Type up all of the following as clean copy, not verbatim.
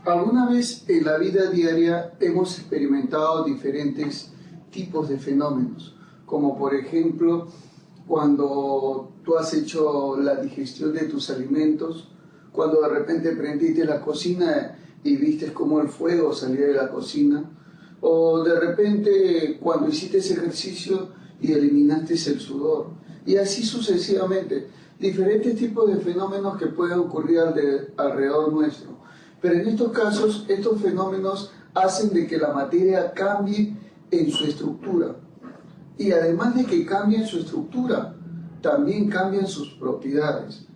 Alguna vez en la vida diaria hemos experimentado diferentes tipos de fenómenos, como por ejemplo cuando tú has hecho la digestión de tus alimentos, cuando de repente prendiste la cocina y viste cómo el fuego salía de la cocina, o de repente cuando hiciste ese ejercicio y eliminaste el sudor, y así sucesivamente, diferentes tipos de fenómenos que pueden ocurrir alrededor nuestro. Pero en estos casos, estos fenómenos hacen de que la materia cambie en su estructura. Y además de que cambie en su estructura, también cambian sus propiedades.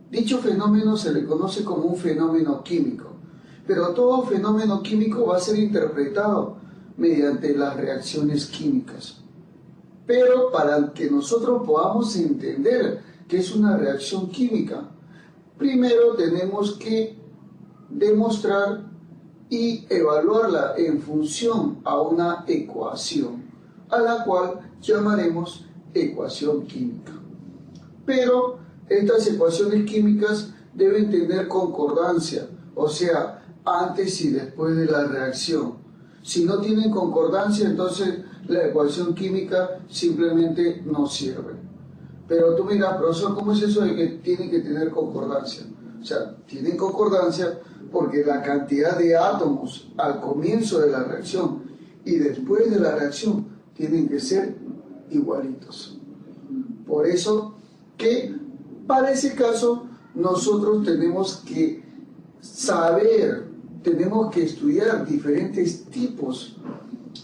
Dicho fenómeno se le conoce como un fenómeno químico. Pero todo fenómeno químico va a ser interpretado mediante las reacciones químicas. Pero para que nosotros podamos entender qué es una reacción química, primero tenemos que demostrar y evaluarla en función a una ecuación, a la cual llamaremos ecuación química. Pero estas ecuaciones químicas deben tener concordancia, o sea, antes y después de la reacción. Si no tienen concordancia, entonces la ecuación química simplemente no sirve. Pero tú miras, profesor, ¿cómo es eso de que tiene que tener concordancia? O sea, tienen concordancia porque la cantidad de átomos al comienzo de la reacción y después de la reacción tienen que ser igualitos. Por eso que para ese caso nosotros tenemos que saber, tenemos que estudiar diferentes tipos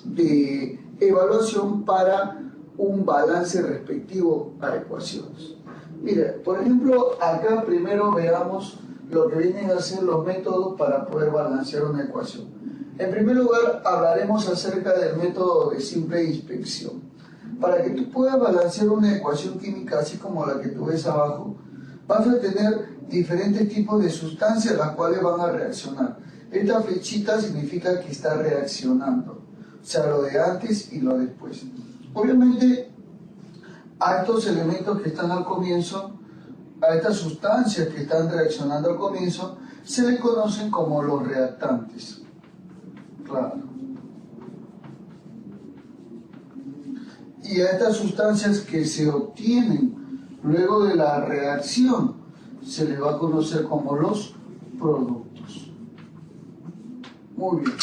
de evaluación para un balance respectivo a ecuaciones. Mira, por ejemplo, acá primero veamos lo que vienen a ser los métodos para poder balancear una ecuación. En primer lugar, hablaremos acerca del método de simple inspección. Para que tú puedas balancear una ecuación química así como la que tú ves abajo, vas a tener diferentes tipos de sustancias las cuales van a reaccionar. Esta flechita significa que está reaccionando, o sea, lo de antes y lo después. Obviamente, a estos elementos que están al comienzo, a estas sustancias que están reaccionando al comienzo, se les conocen como los reactantes. Claro. Y a estas sustancias que se obtienen luego de la reacción, se les va a conocer como los productos. Muy bien.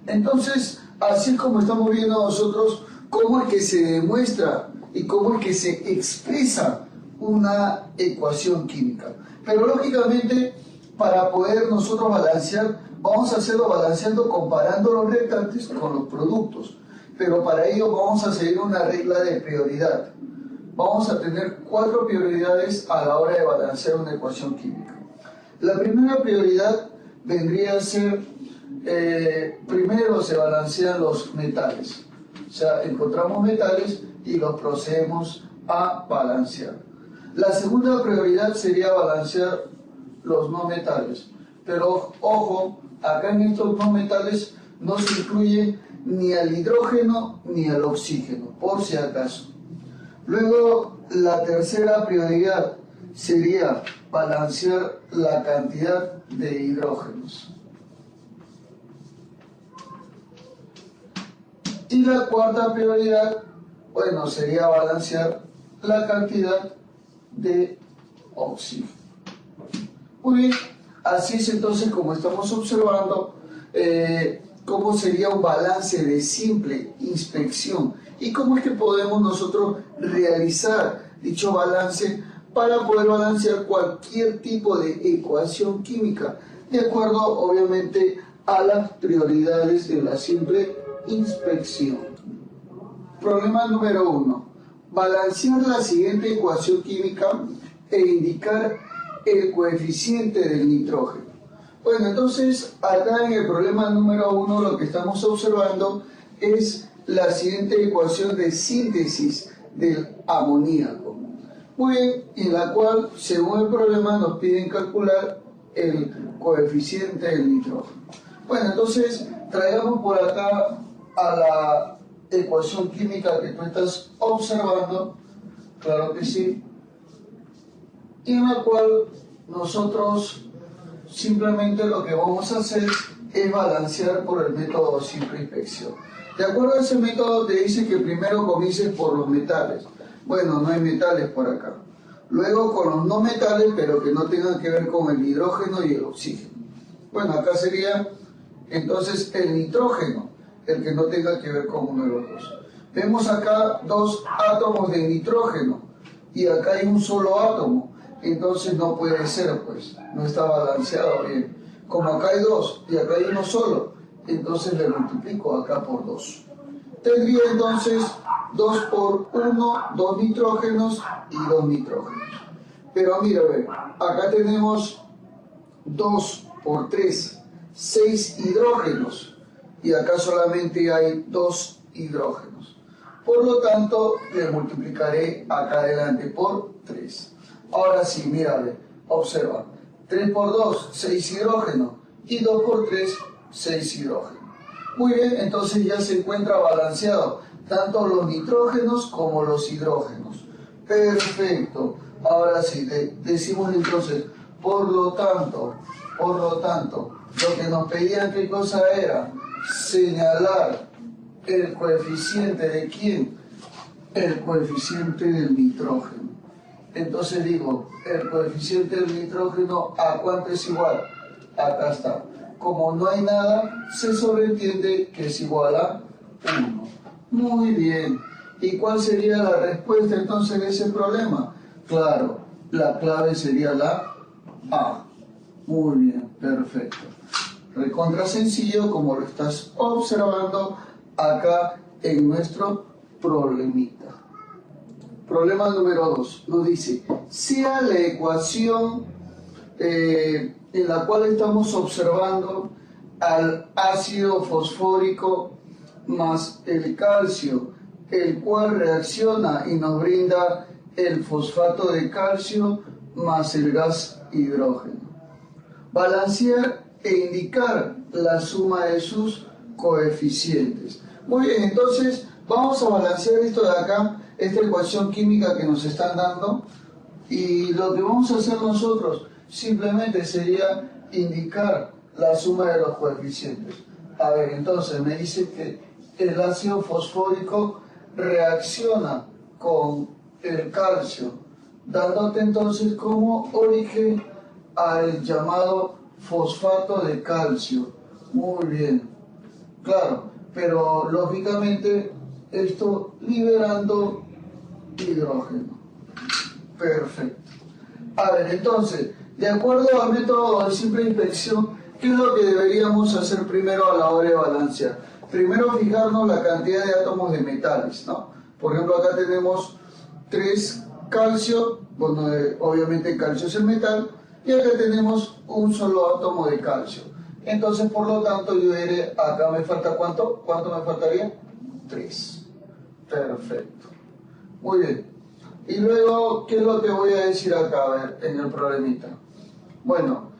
Entonces, así es como estamos viendo nosotros cómo es que se demuestra y cómo es que se expresa una ecuación química. Pero lógicamente, para poder nosotros balancear, vamos a hacerlo balanceando comparando los reactantes con los productos. Pero para ello vamos a seguir una regla de prioridad. Vamos a tener 4 prioridades a la hora de balancear una ecuación química. La primera prioridad vendría a ser, primero se balancean los metales. O sea, encontramos metales y los procedemos a balancear. La segunda prioridad sería balancear los no metales. Pero ojo, acá en estos no metales no se incluye ni al hidrógeno ni al oxígeno, por si acaso. Luego, la tercera prioridad sería balancear la cantidad de hidrógenos. Y la cuarta prioridad, bueno, sería balancear la cantidad de oxígeno. Muy bien, así es entonces como estamos observando cómo sería un balance de simple inspección y cómo es que podemos nosotros realizar dicho balance para poder balancear cualquier tipo de ecuación química, de acuerdo obviamente a las prioridades de la simple inspección. Problema número 1. Balancear la siguiente ecuación química e indicar el coeficiente del nitrógeno. Bueno, entonces acá en el problema número 1 lo que estamos observando es la siguiente ecuación de síntesis del amoníaco. Muy bien, en la cual, según el problema, nos piden calcular el coeficiente del nitrógeno. Bueno, entonces traigamos por acá a la ecuación química que tú estás observando, claro que sí, y en la cual nosotros simplemente lo que vamos a hacer es balancear por el método simple inspección. De acuerdo a ese método te dice que primero comiences por los metales. Bueno, no hay metales por acá. Luego con los no metales, pero que no tengan que ver con el hidrógeno y el oxígeno. Bueno, acá sería entonces el nitrógeno, el que no tenga que ver con uno de los dos. Vemos acá dos átomos de nitrógeno y acá hay un solo átomo. Entonces no puede ser, pues, no está balanceado bien. Como acá hay dos y acá hay uno solo, entonces le multiplico acá por 2. Tendría entonces 2 por 1, 2 nitrógenos y 2 nitrógenos. Pero mira, ve, acá tenemos 2 por 3, 6 hidrógenos y acá solamente hay 2 hidrógenos. Por lo tanto, le multiplicaré acá adelante por 3. Ahora sí, mira, ve, observa. 3 por 2, 6 hidrógenos y 2 por 3, 6 hidrógenos. Muy bien, entonces ya se encuentra balanceado tanto los nitrógenos como los hidrógenos. Perfecto. Ahora sí, decimos entonces, por lo tanto, lo que nos pedían, ¿qué cosa era? Señalar el coeficiente de ¿quién? El coeficiente del nitrógeno. Entonces digo, el coeficiente del nitrógeno, ¿a cuánto es igual? Acá está. Como no hay nada, se sobreentiende que es igual a 1. Muy bien. ¿Y cuál sería la respuesta entonces de ese problema? Claro, la clave sería la A. Muy bien, perfecto. Recontra sencillo, como lo estás observando acá en nuestro problemita. Problema número 2. Nos dice, sea la ecuación en la cual estamos observando al ácido fosfórico más el calcio, el cual reacciona y nos brinda el fosfato de calcio más el gas hidrógeno. Balancear e indicar la suma de sus coeficientes. Muy bien, entonces vamos a balancear esto de acá, esta ecuación química que nos están dando, y lo que vamos a hacer nosotros simplemente sería indicar la suma de los coeficientes. A ver, entonces me dice que el ácido fosfórico reacciona con el calcio, dándote entonces como origen al llamado fosfato de calcio. Muy bien, claro, pero lógicamente esto liberando hidrógeno. Perfecto. A ver, entonces, de acuerdo al método de simple inspección, ¿qué es lo que deberíamos hacer primero a la hora de balancear? Primero fijarnos la cantidad de átomos de metales, ¿no? Por ejemplo, acá tenemos 3 calcio, bueno, obviamente el calcio es el metal, y acá tenemos un solo átomo de calcio. Entonces, por lo tanto, yo diré, acá me falta ¿cuánto? ¿Cuánto me faltaría? 3. Perfecto. Muy bien. Y luego, ¿qué es lo que voy a decir acá, a ver, en el problemita? Bueno,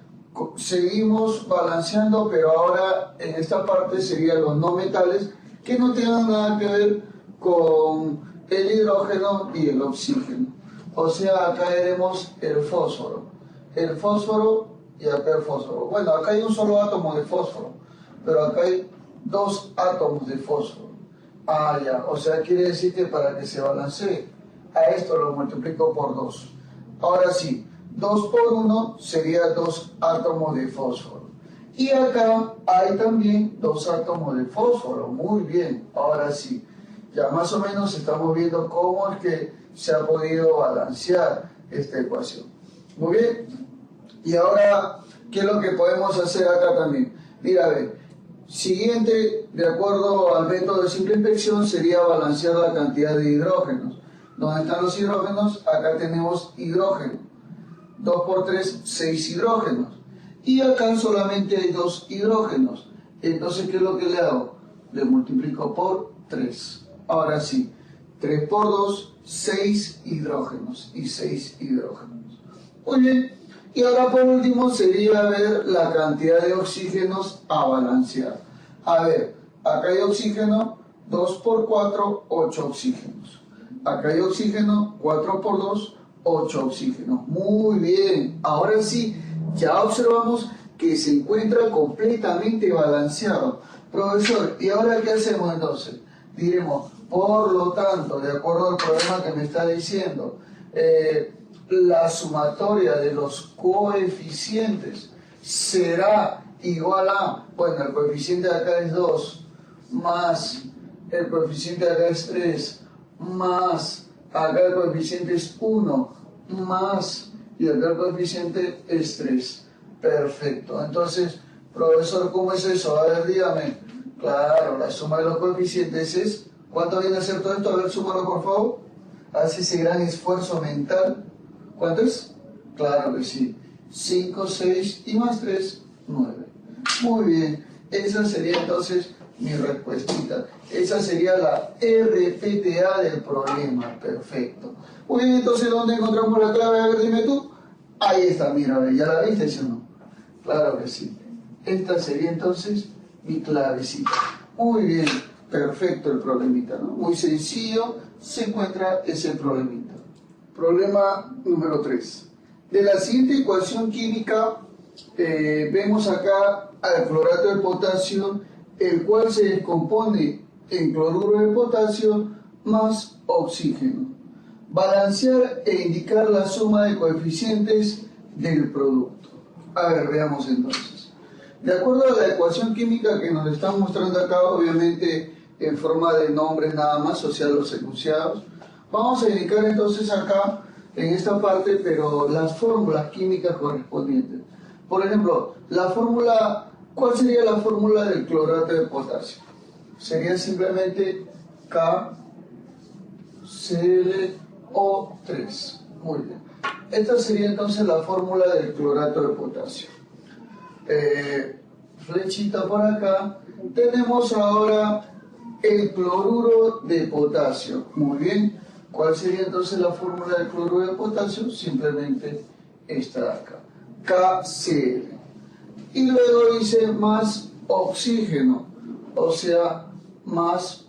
seguimos balanceando, pero ahora en esta parte serían los no metales que no tengan nada que ver con el hidrógeno y el oxígeno. O sea, acá veremos el fósforo y acá el fósforo. Bueno, acá hay un solo átomo de fósforo, pero acá hay 2 átomos de fósforo. Ah, ya, o sea, quiere decir que para que se balancee, a esto lo multiplico por 2. Ahora sí, 2 por 1 sería 2 átomos de fósforo. Y acá hay también 2 átomos de fósforo. Muy bien, ahora sí. Ya más o menos estamos viendo cómo es que se ha podido balancear esta ecuación. Muy bien. Y ahora, ¿qué es lo que podemos hacer acá también? Mira, a ver. Siguiente, de acuerdo al método de simple inspección, sería balancear la cantidad de hidrógenos. ¿Dónde están los hidrógenos? Acá tenemos hidrógeno. 2 por 3, 6 hidrógenos. Y acá solamente hay 2 hidrógenos. Entonces, ¿qué es lo que le hago? Le multiplico por 3. Ahora sí, 3 por 2, 6 hidrógenos y 6 hidrógenos. Muy bien. Y ahora por último sería ver la cantidad de oxígenos a balancear. A ver, acá hay oxígeno, 2 por 4, 8 oxígenos. Acá hay oxígeno, 4 por 2, 8 oxígenos. Muy bien, ahora sí, ya observamos que se encuentra completamente balanceado. Profesor, ¿y ahora qué hacemos entonces? Diremos, por lo tanto, de acuerdo al problema que me está diciendo, la sumatoria de los coeficientes será igual a, bueno, el coeficiente de acá es 2, más el coeficiente de acá es 3, más acá el coeficiente es 1, más, y acá el coeficiente es 3. Perfecto. Entonces, profesor, ¿cómo es eso? A ver, dígame. Claro, la suma de los coeficientes es... ¿Cuánto viene a ser todo esto? A ver, súmalo, por favor. Hace ese gran esfuerzo mental. ¿Cuánto es? Claro que sí. 5, 6 y más 3, 9. Muy bien. Esa sería entonces mi respuestita. Esa sería la RPTA del problema. Perfecto. Muy bien, entonces, ¿dónde encontramos la clave? A ver, dime tú. Ahí está, mira, ¿ya la viste, sí o no? Claro que sí. Esta sería entonces mi clavecita. Muy bien, perfecto el problemita, ¿no? Muy sencillo, se encuentra ese problemita. Problema número 3. De la siguiente ecuación química, vemos acá al clorato de potasio, el cual se descompone en cloruro de potasio más oxígeno. Balancear e indicar la suma de coeficientes del producto. A ver, veamos entonces. De acuerdo a la ecuación química que nos están mostrando acá, obviamente en forma de nombres nada más, o sea, los enunciados, vamos a indicar entonces acá, en esta parte, pero las fórmulas químicas correspondientes. Por ejemplo, la fórmula, ¿cuál sería la fórmula del clorato de potasio? Sería simplemente KClO3. Muy bien. Esta sería entonces la fórmula del clorato de potasio. Flechita por acá. Tenemos ahora el cloruro de potasio. Muy bien. ¿Cuál sería entonces la fórmula del cloruro de potasio? Simplemente esta de acá. KCl. Y luego dice más oxígeno, o sea, más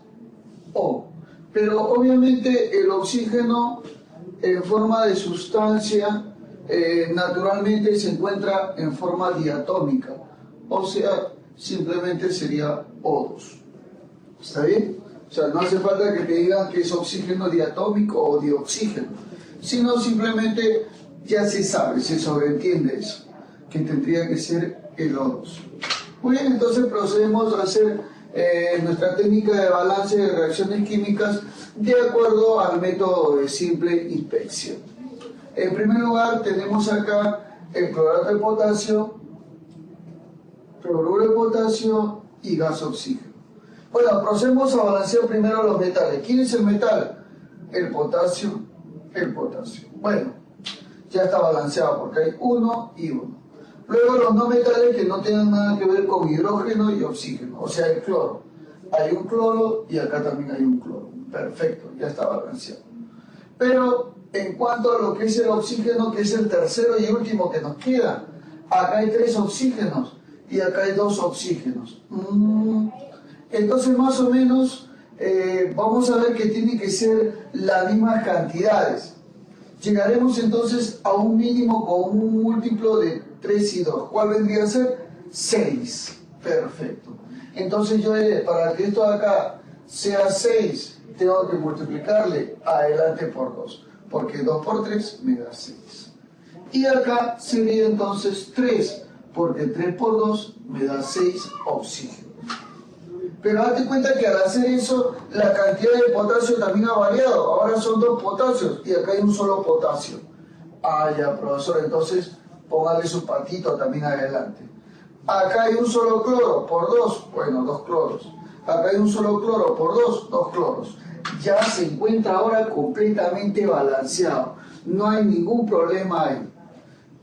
O. Pero obviamente el oxígeno en forma de sustancia naturalmente se encuentra en forma diatómica, o sea, simplemente sería O2. ¿Está bien? O sea, no hace falta que te digan que es oxígeno diatómico o dioxígeno, sino simplemente ya se sabe, se sobreentiende eso, que tendría que ser el O2. Muy bien, entonces procedemos a hacer nuestra técnica de balance de reacciones químicas de acuerdo al método de simple inspección. En primer lugar tenemos acá el clorato de potasio, cloruro de potasio y gas oxígeno. Bueno, procedemos a balancear primero los metales. ¿Quién es el metal? El potasio, el potasio. Bueno, ya está balanceado porque hay 1 y 1. Luego los no metales que no tienen nada que ver con hidrógeno y oxígeno, o sea el cloro. Hay un cloro y acá también hay un cloro. Perfecto, ya está balanceado. Pero en cuanto a lo que es el oxígeno, que es el tercero y último que nos queda, acá hay 3 oxígenos y acá hay 2 oxígenos. Entonces más o menos vamos a ver que tienen que ser las mismas cantidades. Llegaremos entonces a un mínimo con un múltiplo de 3 y 2. ¿Cuál vendría a ser? 6. Perfecto. Entonces yo para que esto de acá sea 6, tengo que multiplicarle adelante por 2. Porque 2 por 3 me da 6. Y acá sería entonces 3, porque 3 por 2 me da 6 oxígenos. Pero date cuenta que al hacer eso, la cantidad de potasio también ha variado. Ahora son 2 potasios y acá hay un solo potasio. Ah, ya, profesor, entonces póngale su patito también adelante. Acá hay un solo cloro por 2, bueno, 2 cloros. Acá hay un solo cloro por 2, 2 cloros. Ya se encuentra ahora completamente balanceado. No hay ningún problema ahí.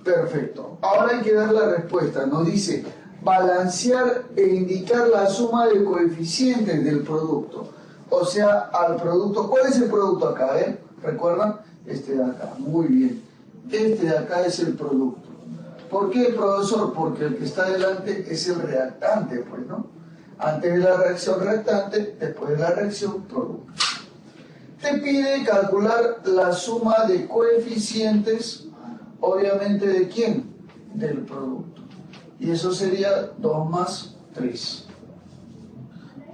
Perfecto. Ahora hay que dar la respuesta. Nos dice balancear e indicar la suma de coeficientes del producto. O sea, al producto. ¿Cuál es el producto acá? ¿Recuerdan? Este de acá. Muy bien. Este de acá es el producto. ¿Por qué, profesor? Porque el que está delante es el reactante, pues, ¿no? Antes de la reacción reactante, después de la reacción producto. Te pide calcular la suma de coeficientes, obviamente, ¿de quién? Del producto. y eso sería 2 más 3.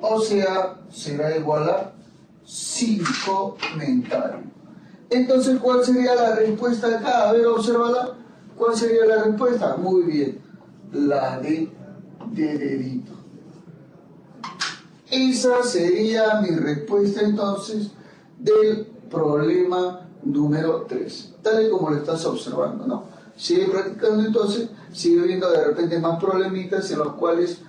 O sea, será igual a 5 mentario. Entonces, ¿cuál sería la respuesta acá? A ver, obsérvala. ¿Cuál sería la respuesta? Muy bien, la de dedito. Esa sería mi respuesta entonces del problema número 3, tal y como lo estás observando, ¿no? Sigue practicando entonces, sigue viendo de repente más problemitas en los cuales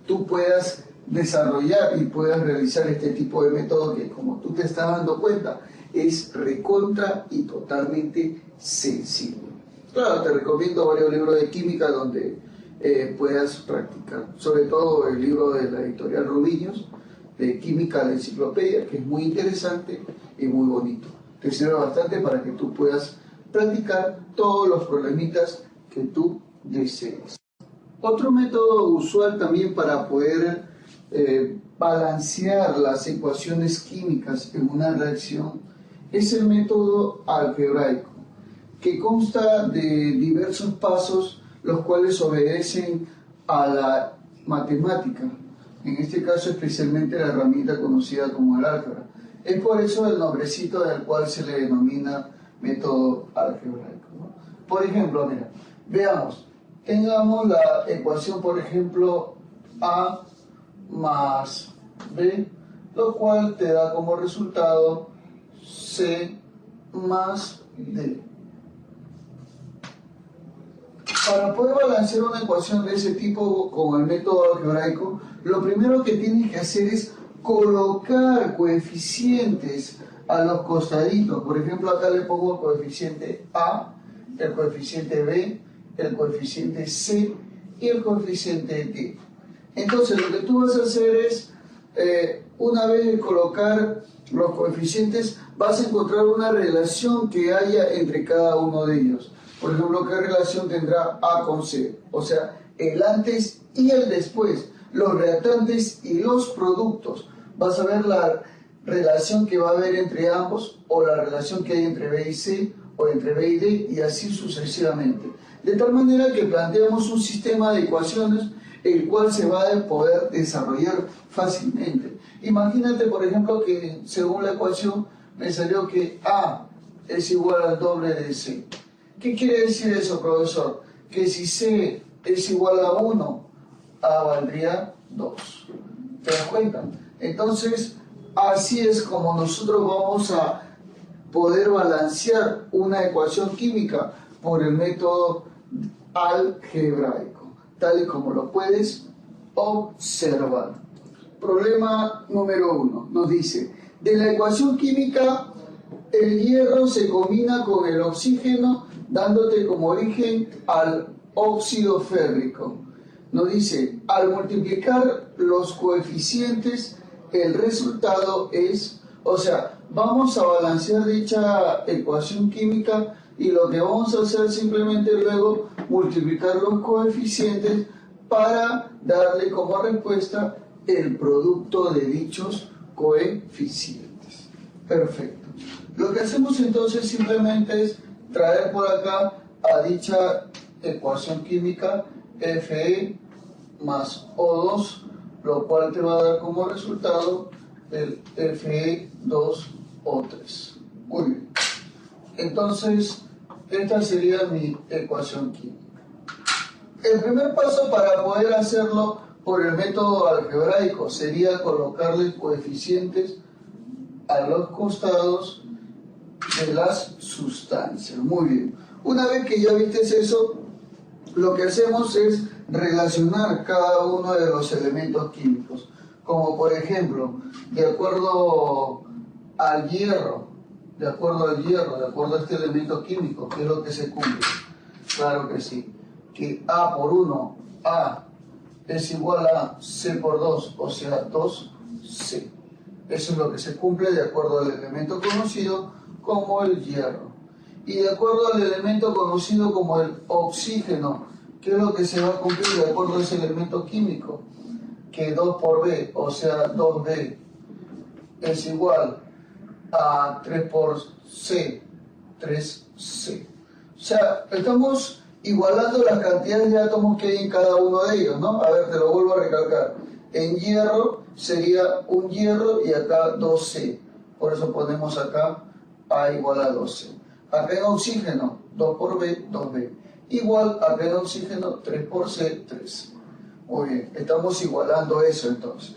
tú puedas desarrollar y puedas realizar este tipo de método que, como tú te estás dando cuenta, es recontra y totalmente sencillo. Claro, te recomiendo varios libros de química donde puedas practicar, sobre todo el libro de la editorial Rubiños, de Química la Enciclopedia, que es muy interesante y muy bonito. Te sirve bastante para que tú puedas practicar todos los problemitas que tú desees. Otro método usual también para poder balancear las ecuaciones químicas en una reacción es el método algebraico, que consta de diversos pasos los cuales obedecen a la matemática, en este caso especialmente la herramienta conocida como el álgebra. Es por eso el nombrecito del cual se le denomina método algebraico, ¿no? Por ejemplo, mira, veamos, tengamos la ecuación, por ejemplo, A más B, lo cual te da como resultado C más D. Para poder balancear una ecuación de ese tipo con el método algebraico, lo primero que tienes que hacer es colocar coeficientes a los costaditos. Por ejemplo, acá le pongo el coeficiente A, el coeficiente B, el coeficiente C y el coeficiente D. Entonces, lo que tú vas a hacer es, una vez de colocar los coeficientes, vas a encontrar una relación que haya entre cada uno de ellos. Por ejemplo, ¿qué relación tendrá A con C? O sea, el antes y el después, los reactantes y los productos. Vas a ver la relación que va a haber entre ambos, o la relación que hay entre B y C, o entre B y D, y así sucesivamente. De tal manera que planteamos un sistema de ecuaciones el cual se va a poder desarrollar fácilmente. Imagínate, por ejemplo, que según la ecuación me salió que A es igual al doble de C. ¿Qué quiere decir eso, profesor? Que si C es igual a 1, A valdría 2. ¿Te das cuenta? Entonces, así es como nosotros vamos a poder balancear una ecuación química por el método algebraico, tal y como lo puedes observar. Problema número 1 nos dice, de la ecuación química, el hierro se combina con el oxígeno dándote como origen al óxido férrico. Nos dice, al multiplicar los coeficientes, el resultado es, o sea, vamos a balancear dicha ecuación química y lo que vamos a hacer simplemente luego multiplicar los coeficientes para darle como respuesta el producto de dichos coeficientes. Perfecto. Lo que hacemos entonces simplemente es traer por acá a dicha ecuación química Fe más O2, lo cual te va a dar como resultado el Fe2O3. Muy bien. Entonces, esta sería mi ecuación química. El primer paso para poder hacerlo por el método algebraico sería colocarle coeficientes a los costados de las sustancias. Muy bien. Una vez que ya viste eso, lo que hacemos es relacionar cada uno de los elementos químicos. Como por ejemplo, de acuerdo al hierro, de acuerdo a este elemento químico, ¿qué es lo que se cumple? Claro que sí. Que A por 1, A es igual a C por 2, o sea, 2C. Eso es lo que se cumple de acuerdo al elemento conocido como el hierro. Y de acuerdo al elemento conocido como el oxígeno, ¿qué es lo que se va a cumplir de acuerdo a ese elemento químico? Que 2 por B, o sea, 2B, es igual a 3 por C, 3C. O sea, estamos igualando las cantidades de átomos que hay en cada uno de ellos, ¿no? A ver, te lo vuelvo a recalcar. En hierro sería un hierro y acá 2C. Por eso ponemos acá A igual a 2C. Acá en oxígeno, 2 por B, 2B. Igual acá en oxígeno, 3 por C, 3. Muy bien, estamos igualando eso entonces.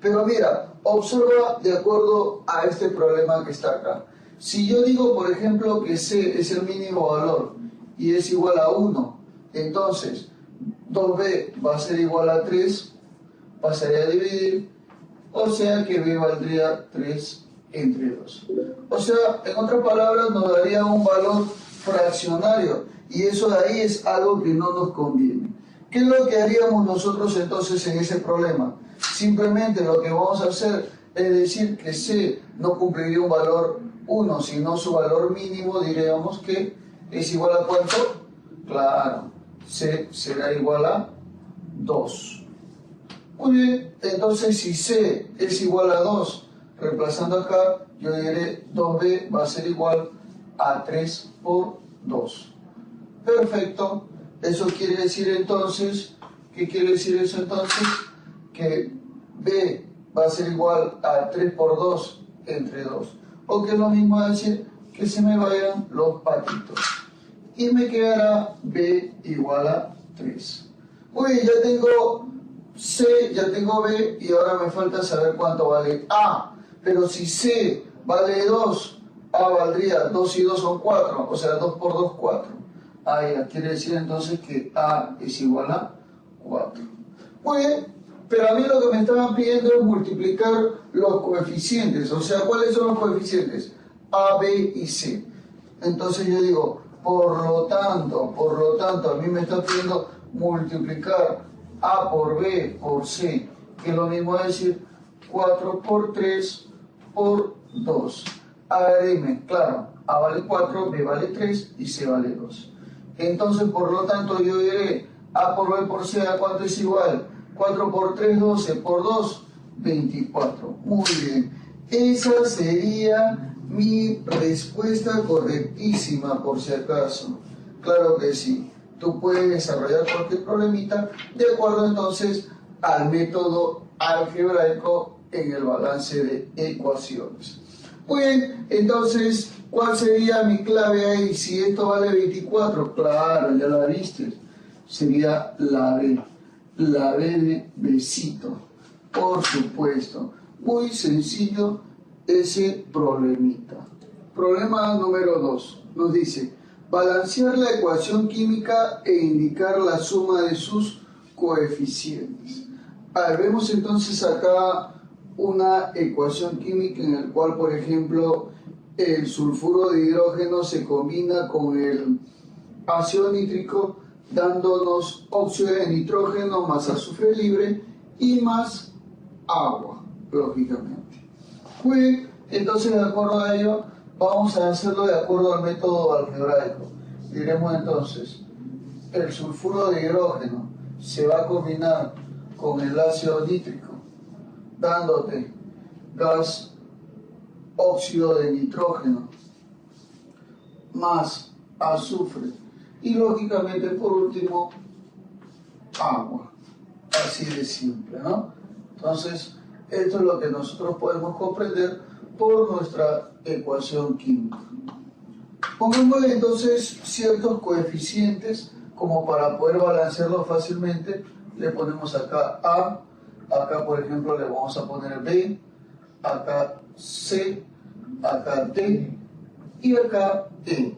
Pero mira, observa de acuerdo a este problema que está acá. Si yo digo, por ejemplo, que C es el mínimo valor y es igual a 1, entonces 2B va a ser igual a 3, pasaría a dividir, o sea que B valdría 3 entre 2. O sea, en otras palabras, nos daría un valor fraccionario y eso de ahí es algo que no nos conviene. ¿Qué es lo que haríamos nosotros entonces en ese problema? Simplemente lo que vamos a hacer es decir que C no cumpliría un valor 1, sino su valor mínimo, diríamos que es igual a ¿cuánto? Claro, C será igual a 2. Muy bien, entonces si C es igual a 2, reemplazando acá, yo diré 2B va a ser igual a 3 por 2. Perfecto. Eso quiere decir entonces, ¿qué quiere decir eso entonces? Que B va a ser igual a 3 por 2 entre 2. O que es lo mismo decir que se me vayan los patitos. Y me quedará B igual a 3. Muy bien, ya tengo C, ya tengo B y ahora me falta saber cuánto vale A. Pero si C vale 2, A valdría 2 y 2 son 4, o sea 2 por 2, 4. Ah, ya, quiere decir entonces que A es igual a 4. Muy bien, pero a mí lo que me estaban pidiendo es multiplicar los coeficientes, o sea, ¿cuáles son los coeficientes? A, B y C. Entonces yo digo, por lo tanto, a mí me está pidiendo multiplicar A por B por C, que es lo mismo es decir 4 por 3 por 2. A ver, dime, claro, A vale 4, B vale 3 y C vale 2. Entonces, por lo tanto, yo diré A por B por C, ¿a cuánto es igual? 4 por 3, 12, por 2, 24. Muy bien. Esa sería mi respuesta correctísima, por si acaso. Claro que sí. Tú puedes desarrollar cualquier problemita de acuerdo entonces al método algebraico en el balance de ecuaciones. Muy bien, entonces, ¿cuál sería mi clave ahí? Si esto vale 24, claro, ya la viste, sería la B de besito, por supuesto. Muy sencillo ese problemita. Problema número 2, nos dice, balancear la ecuación química e indicar la suma de sus coeficientes. A ver, vemos entonces acá una ecuación química en la cual, por ejemplo, el sulfuro de hidrógeno se combina con el ácido nítrico, dándonos óxido de nitrógeno más azufre libre y más agua, lógicamente. Muy bien, entonces de acuerdo a ello, vamos a hacerlo de acuerdo al método algebraico. Diremos entonces, el sulfuro de hidrógeno se va a combinar con el ácido nítrico, dándote gas óxido de nitrógeno más azufre y lógicamente por último agua, así de simple, ¿no? Entonces esto es lo que nosotros podemos comprender por nuestra ecuación química. Pongámosle entonces ciertos coeficientes como para poder balancearlo fácilmente. Le ponemos acá A, acá por ejemplo le vamos a poner B, acá C, acá D y acá E,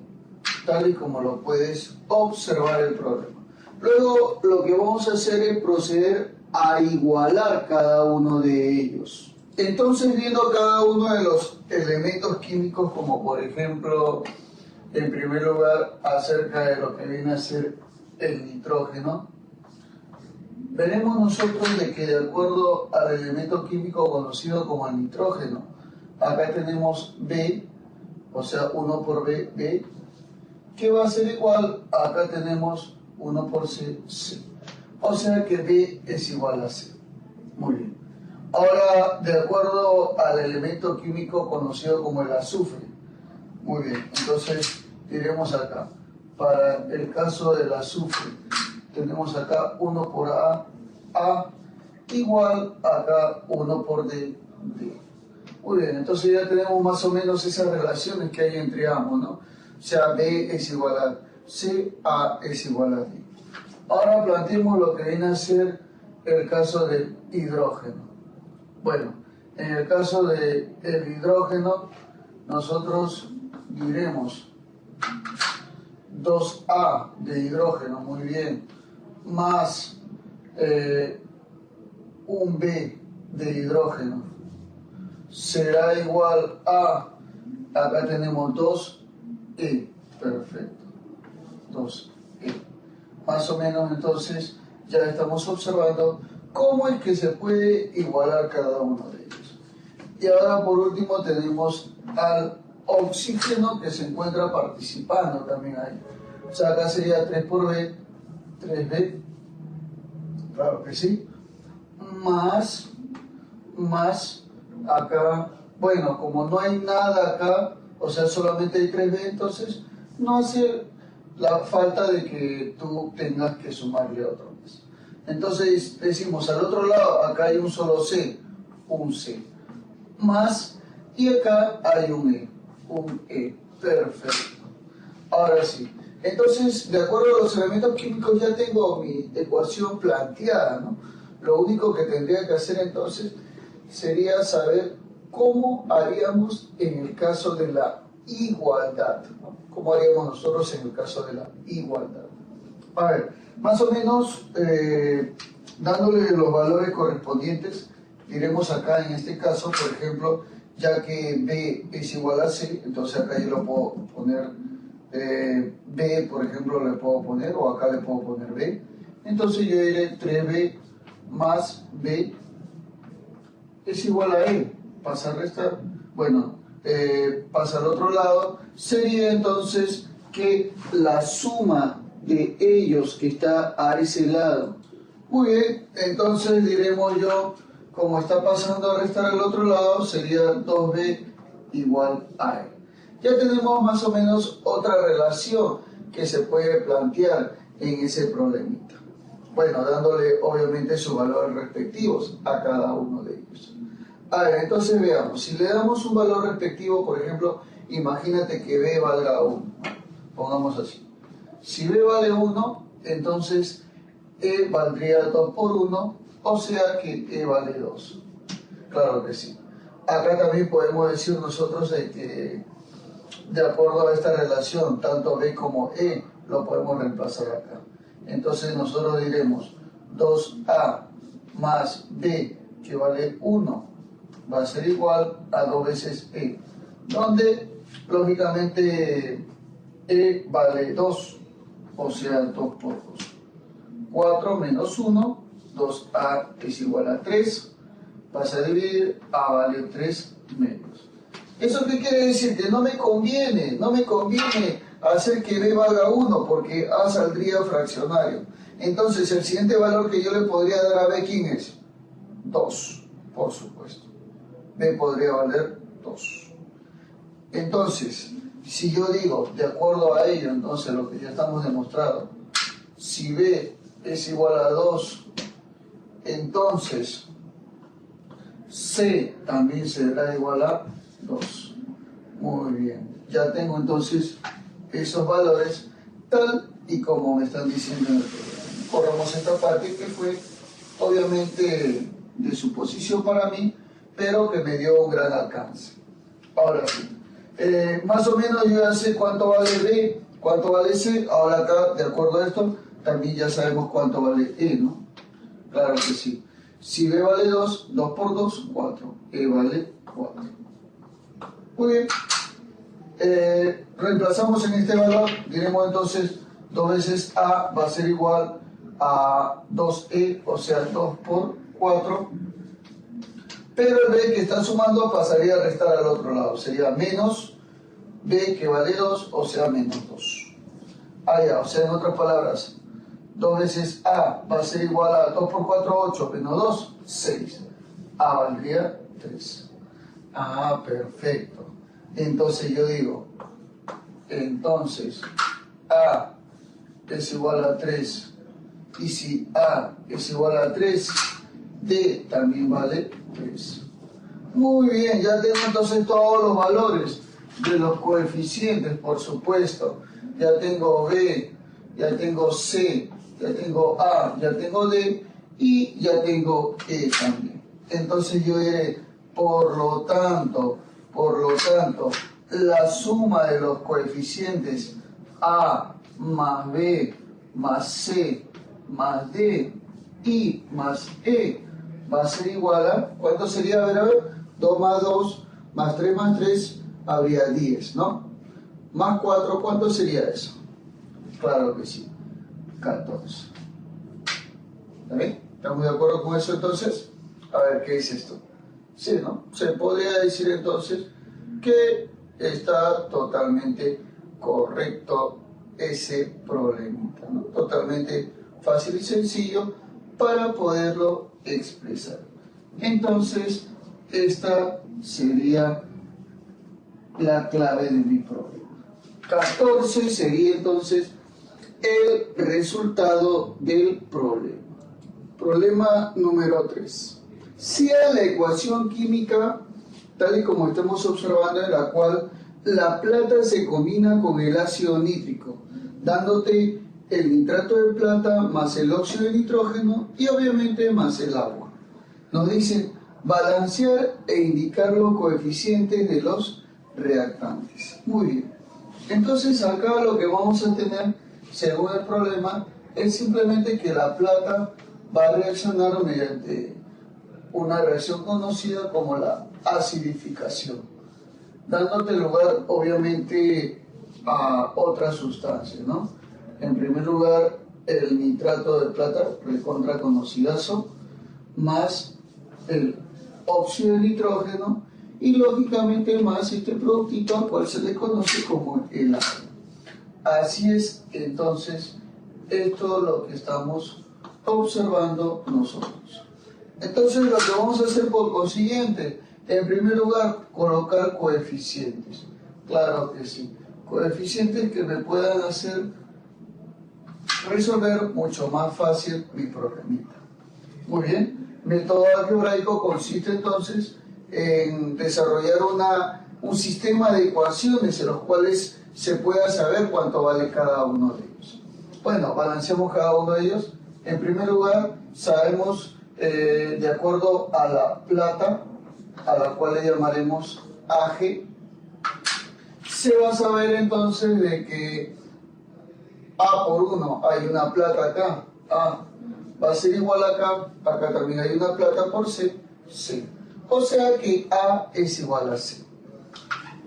tal y como lo puedes observar el problema. Luego lo que vamos a hacer es proceder a igualar cada uno de ellos. Entonces, viendo cada uno de los elementos químicos, como por ejemplo, en primer lugar, acerca de lo que viene a ser el nitrógeno, veremos nosotros de que de acuerdo al elemento químico conocido como el nitrógeno, acá tenemos B, o sea 1 por B, B, que va a ser igual, acá tenemos 1 por C, C. O sea que B es igual a C. Muy bien. Ahora, de acuerdo al elemento químico conocido como el azufre, muy bien, entonces diremos acá para el caso del azufre, tenemos acá 1 por A igual acá 1 por D. Muy bien, entonces ya tenemos más o menos esas relaciones que hay entre ambos, ¿no? O sea, B es igual a C, A es igual a D. Ahora planteemos lo que viene a ser el caso del hidrógeno. Bueno, en el caso del hidrógeno, nosotros diremos 2A de hidrógeno, muy bien, más un B de hidrógeno será igual a, acá tenemos 2E, perfecto, 2E. Más o menos entonces ya estamos observando cómo es que se puede igualar cada uno de ellos. Y ahora por último tenemos al oxígeno que se encuentra participando también ahí. O sea, acá sería 3 por B, 3B, claro que sí, más acá, bueno, como no hay nada acá, o sea, solamente hay 3B, entonces no hace la falta de que tú tengas que sumarle otro más. Entonces decimos, al otro lado, acá hay un solo C, un C, más, y acá hay un E, perfecto. Ahora sí, entonces, de acuerdo a los elementos químicos ya tengo mi ecuación planteada, ¿no? Lo único que tendría que hacer entonces sería saber cómo haríamos en el caso de la igualdad, ¿no? ¿Cómo haríamos nosotros en el caso de la igualdad? A ver, más o menos dándole los valores correspondientes, diremos acá en este caso, por ejemplo, ya que B es igual a C, entonces acá yo lo puedo poner B, por ejemplo, le puedo poner, o acá le puedo poner B, entonces yo diré 3B más B es igual a E, pasa a restar, bueno, pasa al otro lado, sería entonces que la suma de ellos que está a ese lado. Muy bien, entonces diremos yo, como está pasando a restar al otro lado, sería 2B igual a E. Ya tenemos más o menos otra relación que se puede plantear en ese problemita. Bueno, dándole obviamente sus valores respectivos a cada uno de ellos. A ver, entonces veamos, si le damos un valor respectivo, por ejemplo, imagínate que B valga 1, pongamos así. Si B vale 1, entonces E valdría 2 por 1, o sea que E vale 2. Claro que sí. Acá también podemos decir nosotros que de acuerdo a esta relación, tanto B como E lo podemos reemplazar acá. Entonces nosotros diremos 2A más B, que vale 1, va a ser igual a 2 veces E, donde lógicamente E vale 2, o sea 2 por 2. 4 menos 1, 2A es igual a 3, pasa a dividir, A vale 3 menos. ¿Eso qué quiere decir? Que no me conviene hacer que B valga 1, porque A saldría fraccionario. Entonces el siguiente valor que yo le podría dar a B, ¿quién es? 2, por supuesto. B podría valer 2. Entonces, si yo digo, de acuerdo a ello, entonces lo que ya estamos demostrando, si B es igual a 2, entonces C también será igual a 2. Muy bien, ya tengo entonces esos valores tal y como me están diciendo en el programa. Corramos esta parte que fue obviamente de suposición para mí, pero que me dio un gran alcance. Ahora sí, más o menos yo ya sé cuánto vale B, cuánto vale C. Ahora acá, de acuerdo a esto, también ya sabemos cuánto vale E, ¿no? Claro que sí. Si B vale 2, 2 por 2, 4. E vale 4. Muy bien. Reemplazamos en este valor, diremos entonces 2 veces A va a ser igual a 2E, o sea 2 por 4. Pero el B que está sumando pasaría a restar al otro lado, sería menos B que vale 2, o sea menos 2. Ya, o sea en otras palabras, 2 veces A va a ser igual a 2 por 4, 8, menos 2, 6. A valdría 3. Perfecto. Entonces yo digo, entonces A es igual a 3, y si A es igual a 3, D también vale 3. Muy bien, ya tengo entonces todos los valores de los coeficientes, por supuesto. Ya tengo B, ya tengo C, ya tengo A, ya tengo D y ya tengo E también. Entonces yo diré, por lo tanto, la suma de los coeficientes A más B más C más D y más E va a ser igual a, ¿cuánto sería? A ver, 2 más 2 más 3 habría 10, ¿no? Más 4, ¿cuánto sería eso? Claro que sí, 14. ¿Está bien? ¿Estamos de acuerdo con eso entonces? A ver, ¿qué es esto? Sí, ¿no? Se podría decir entonces que está totalmente correcto ese problemita, ¿no? Totalmente fácil y sencillo para poderlo expresar. Entonces, esta sería la clave de mi problema. 14 sería entonces el resultado del problema. Problema número 3. Sea la ecuación química tal y como estamos observando, en la cual la plata se combina con el ácido nítrico, dándote el nitrato de plata más el óxido de nitrógeno y obviamente más el agua. Nos dicen balancear e indicar los coeficientes de los reactantes. Muy bien. Entonces acá lo que vamos a tener, según el problema, es simplemente que la plata va a reaccionar mediante una reacción conocida como la acidificación, dándote lugar obviamente a otras sustancias, ¿no? En primer lugar, el nitrato de plata, recontra conocidazo, más el óxido de nitrógeno y lógicamente más este productito al cual se le conoce como el agua. Así es entonces esto es lo que estamos observando nosotros. Entonces lo que vamos a hacer por consiguiente, en primer lugar, colocar coeficientes. Claro que sí, coeficientes que me puedan hacer resolver mucho más fácil mi problemita. Muy bien, método algebraico consiste entonces en desarrollar un sistema de ecuaciones en los cuales se pueda saber cuánto vale cada uno de ellos. Bueno, balanceamos cada uno de ellos. En primer lugar, sabemos de acuerdo a la plata, a la cual le llamaremos AG, se va a saber entonces de que A por 1 hay una plata acá, A va a ser igual acá, acá también hay una plata por C, C. O sea que A es igual a C.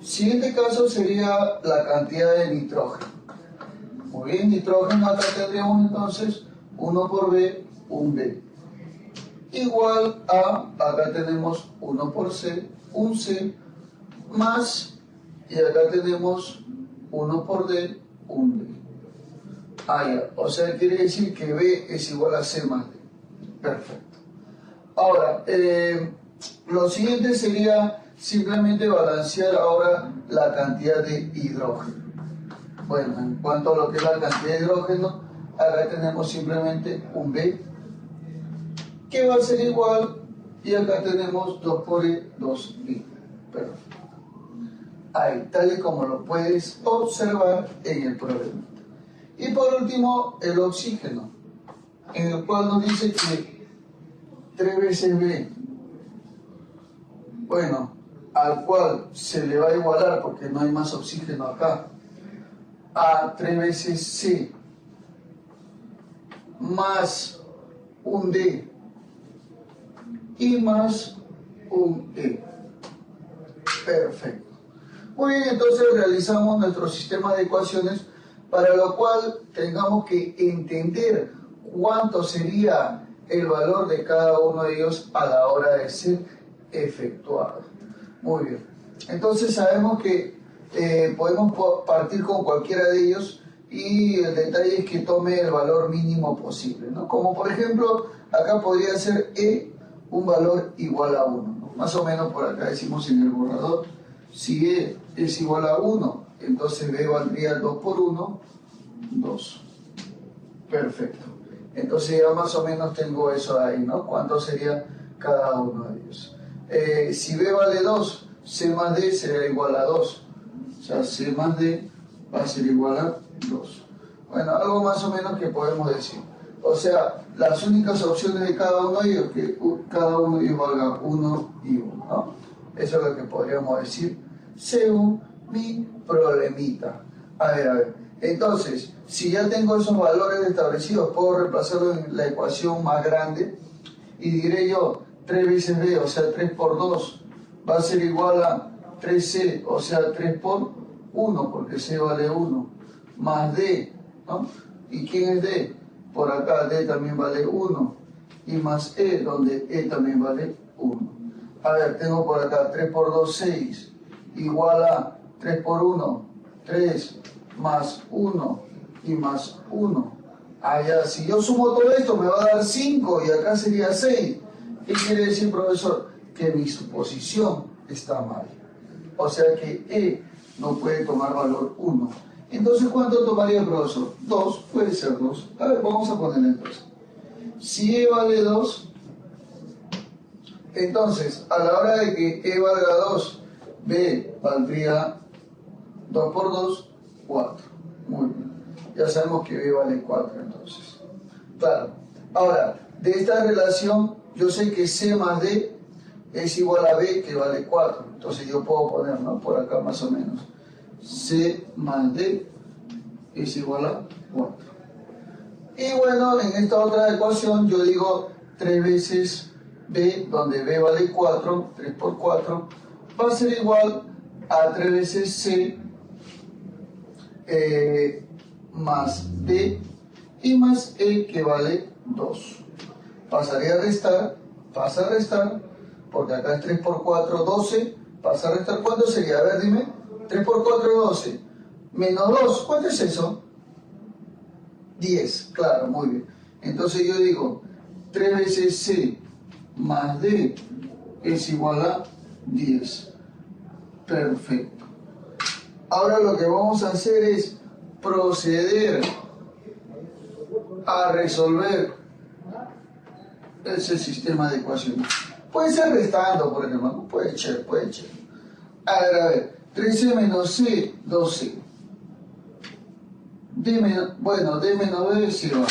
Siguiente caso sería la cantidad de nitrógeno. Muy bien, nitrógeno acá tendríamos entonces 1 por B, un B. Igual a, acá tenemos 1 por C, un C, más, y acá tenemos 1 por D, un D. Ah, ya. O sea, quiere decir que B es igual a C más D. Perfecto. Ahora, lo siguiente sería simplemente balancear ahora la cantidad de hidrógeno. Bueno, en cuanto a lo que es la cantidad de hidrógeno, acá tenemos simplemente un B, que va a ser igual, y acá tenemos 2 por E, 2B. Perfecto. Ahí, tal y como lo puedes observar en el problema. Y por último, el oxígeno, en el cual nos dice que 3 veces B, bueno, al cual se le va a igualar porque no hay más oxígeno acá, a 3 veces C, más un D y más un E. Perfecto. Muy bien, entonces realizamos nuestro sistema de ecuaciones, para lo cual tengamos que entender cuánto sería el valor de cada uno de ellos a la hora de ser efectuado. Muy bien, entonces sabemos que podemos partir con cualquiera de ellos, y el detalle es que tome el valor mínimo posible, ¿no? Como por ejemplo, acá podría ser E un valor igual a 1, ¿no? Más o menos por acá decimos en el borrador, si E es igual a 1, entonces B valdría 2 por 1, 2. Perfecto. Entonces ya más o menos tengo eso ahí, ¿no? ¿Cuánto sería cada uno de ellos? Si B vale 2, C más D será igual a 2. O sea, C más D va a ser igual a 2. Bueno, algo más o menos que podemos decir. O sea, las únicas opciones de cada uno de ellos, que cada uno de ellos valga 1 y 1, ¿no? Eso es lo que podríamos decir según mi problemita. A ver. Entonces, si ya tengo esos valores establecidos, puedo reemplazarlo en la ecuación más grande y diré yo 3 veces B, o sea 3 por 2, va a ser igual a 3C, o sea 3 por 1, porque C vale 1, más D, ¿no? ¿Y quién es D? Por acá D también vale 1, y más E, donde E también vale 1. A ver, tengo por acá 3 por 2, 6, igual a 3 por 1, 3, más 1 y más 1. Allá, si yo sumo todo esto me va a dar 5 y acá sería 6. ¿Qué quiere decir, profesor? Que mi suposición está mal. O sea que E no puede tomar valor 1. Entonces, ¿cuánto tomaría el profesor? 2, puede ser 2. A ver, vamos a poner entonces. Si E vale 2, entonces, a la hora de que E valga 2, B valdría 2 por 2, 4. Muy bien. Ya sabemos que B vale 4 entonces. Claro. Ahora, de esta relación, yo sé que C más D es igual a B, que vale 4. Entonces yo puedo poner, ¿no? Por acá más o menos. C más D es igual a 4. Y bueno, en esta otra ecuación yo digo 3 veces B, donde B vale 4, 3 por 4, va a ser igual a 3 veces C más D y más E, que vale 2. Pasaría a restar, pasa a restar, porque acá es 3 por 4, 12, pasa a restar. ¿Cuánto sería? A ver, dime. 3 por 4, 12. Menos 2, ¿cuánto es eso? 10, claro, muy bien. Entonces yo digo, 3 veces C más D es igual a 10. Perfecto. Ahora lo que vamos a hacer es proceder a resolver ese sistema de ecuaciones. Puede ser restando, por ejemplo, ¿no? Puede ser. A ver, 13 menos C, 12. D menos D se va.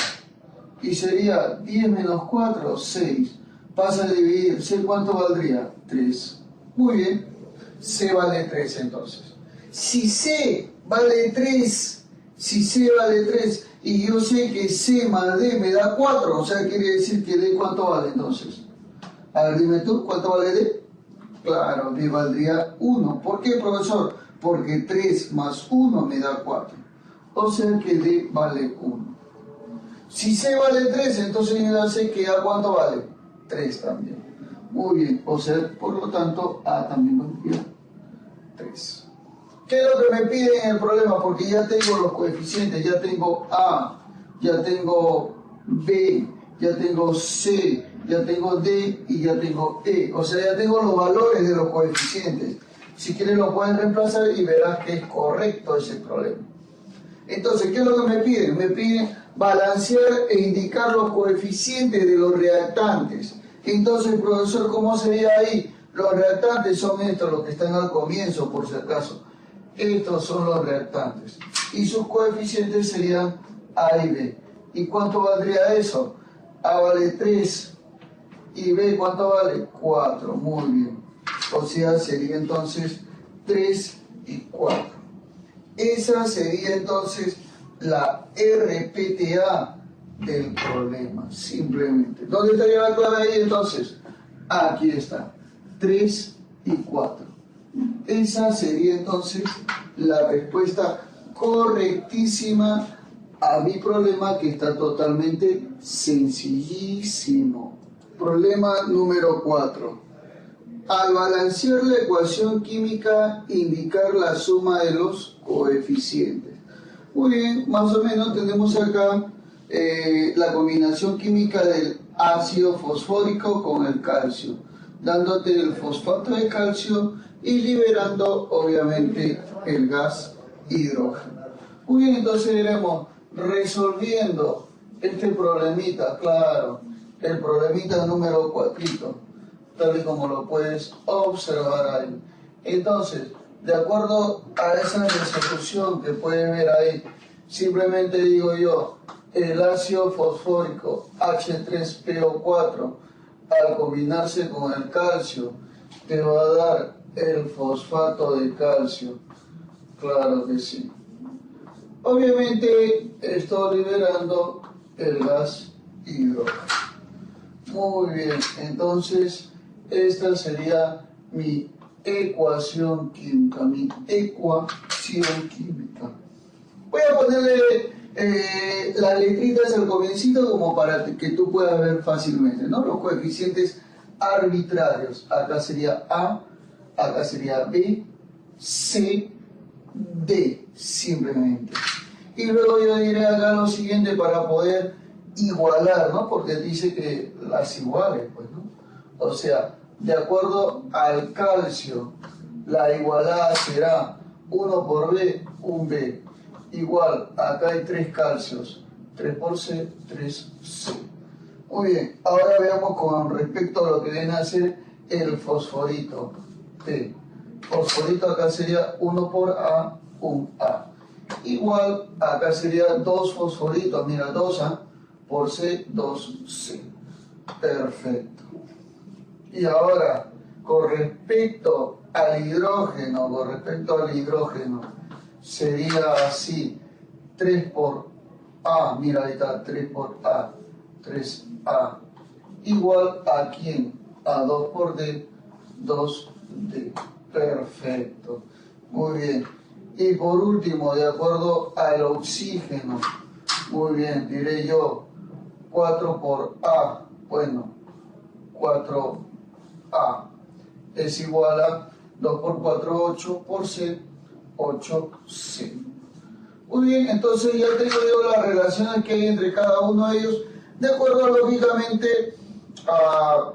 Y sería 10 menos 4, 6. Pasa a dividir. C, ¿cuánto valdría? 3. Muy bien. C vale 3 entonces. Si C vale 3, y yo sé que C más D me da 4, o sea, quiere decir que D, ¿cuánto vale entonces? A ver, dime tú, ¿cuánto vale D? Claro, D valdría 1. ¿Por qué, profesor? Porque 3 más 1 me da 4. O sea que D vale 1. Si C vale 3, entonces yo ya sé que A, ¿cuánto vale? 3 también. Muy bien, o sea, por lo tanto, A también valdría 3. ¿Qué es lo que me piden en el problema? Porque ya tengo los coeficientes, ya tengo A, ya tengo B, ya tengo C, ya tengo D y ya tengo E. O sea, ya tengo los valores de los coeficientes. Si quieres lo pueden reemplazar y verás que es correcto ese problema. Entonces, ¿qué es lo que me piden? Me piden balancear e indicar los coeficientes de los reactantes. Entonces, profesor, ¿cómo sería ahí? Los reactantes son estos, los que están al comienzo, por si acaso. Estos son los reactantes. Y sus coeficientes serían A y B. ¿Y cuánto valdría eso? A vale 3 y B, ¿cuánto vale? 4. Muy bien. O sea, sería entonces 3 y 4. Esa sería entonces la RPTA del problema, simplemente. ¿Dónde estaría la clave ahí entonces? Aquí está. 3 y 4. Esa sería entonces la respuesta correctísima a mi problema, que está totalmente sencillísimo. Problema número 4. Al balancear la ecuación química, indicar la suma de los coeficientes. Muy bien, más o menos tenemos acá la combinación química del ácido fosfórico con el calcio, dándote el fosfato de calcio y liberando obviamente el gas hidrógeno. Muy bien, entonces diremos resolviendo este problemita, claro, el problemita número 4, tal y como lo puedes observar ahí. Entonces, de acuerdo a esa resolución que puedes ver ahí, simplemente digo yo, el ácido fosfórico H3PO4 al combinarse con el calcio te va a dar el fosfato de calcio. Claro que sí. Obviamente estoy liberando el gas hidrógeno. Muy bien, entonces esta sería mi ecuación química, Voy a ponerle las letritas al comiencito como para que tú puedas ver fácilmente, ¿no? Los coeficientes arbitrarios. Acá sería A, acá sería B, C, D, simplemente. Y luego yo diré acá lo siguiente para poder igualar, ¿no? Porque dice que las iguales, pues, ¿no? O sea, de acuerdo al calcio, la igualada será 1 por B, un B. Igual, acá hay 3 calcios, 3 por C, 3C. Muy bien, ahora veamos con respecto a lo que viene a ser el fosforito T. Fosforito acá sería 1 por A, un A. Igual, acá sería 2 fosforitos, mira, 2A por C, 2C. Perfecto. Y ahora, con respecto al hidrógeno, sería así, 3 por A, mira, ahí está, 3 por A, 3A, igual a quién, a 2 por D, 2D. Perfecto. Muy bien. Y por último, de acuerdo al oxígeno, muy bien, diré yo 4 por A, bueno, 4A es igual a 2 por 4, 8 por C, 8C. Muy bien, entonces ya tengo yo las relaciones que hay entre cada uno de ellos, de acuerdo lógicamente a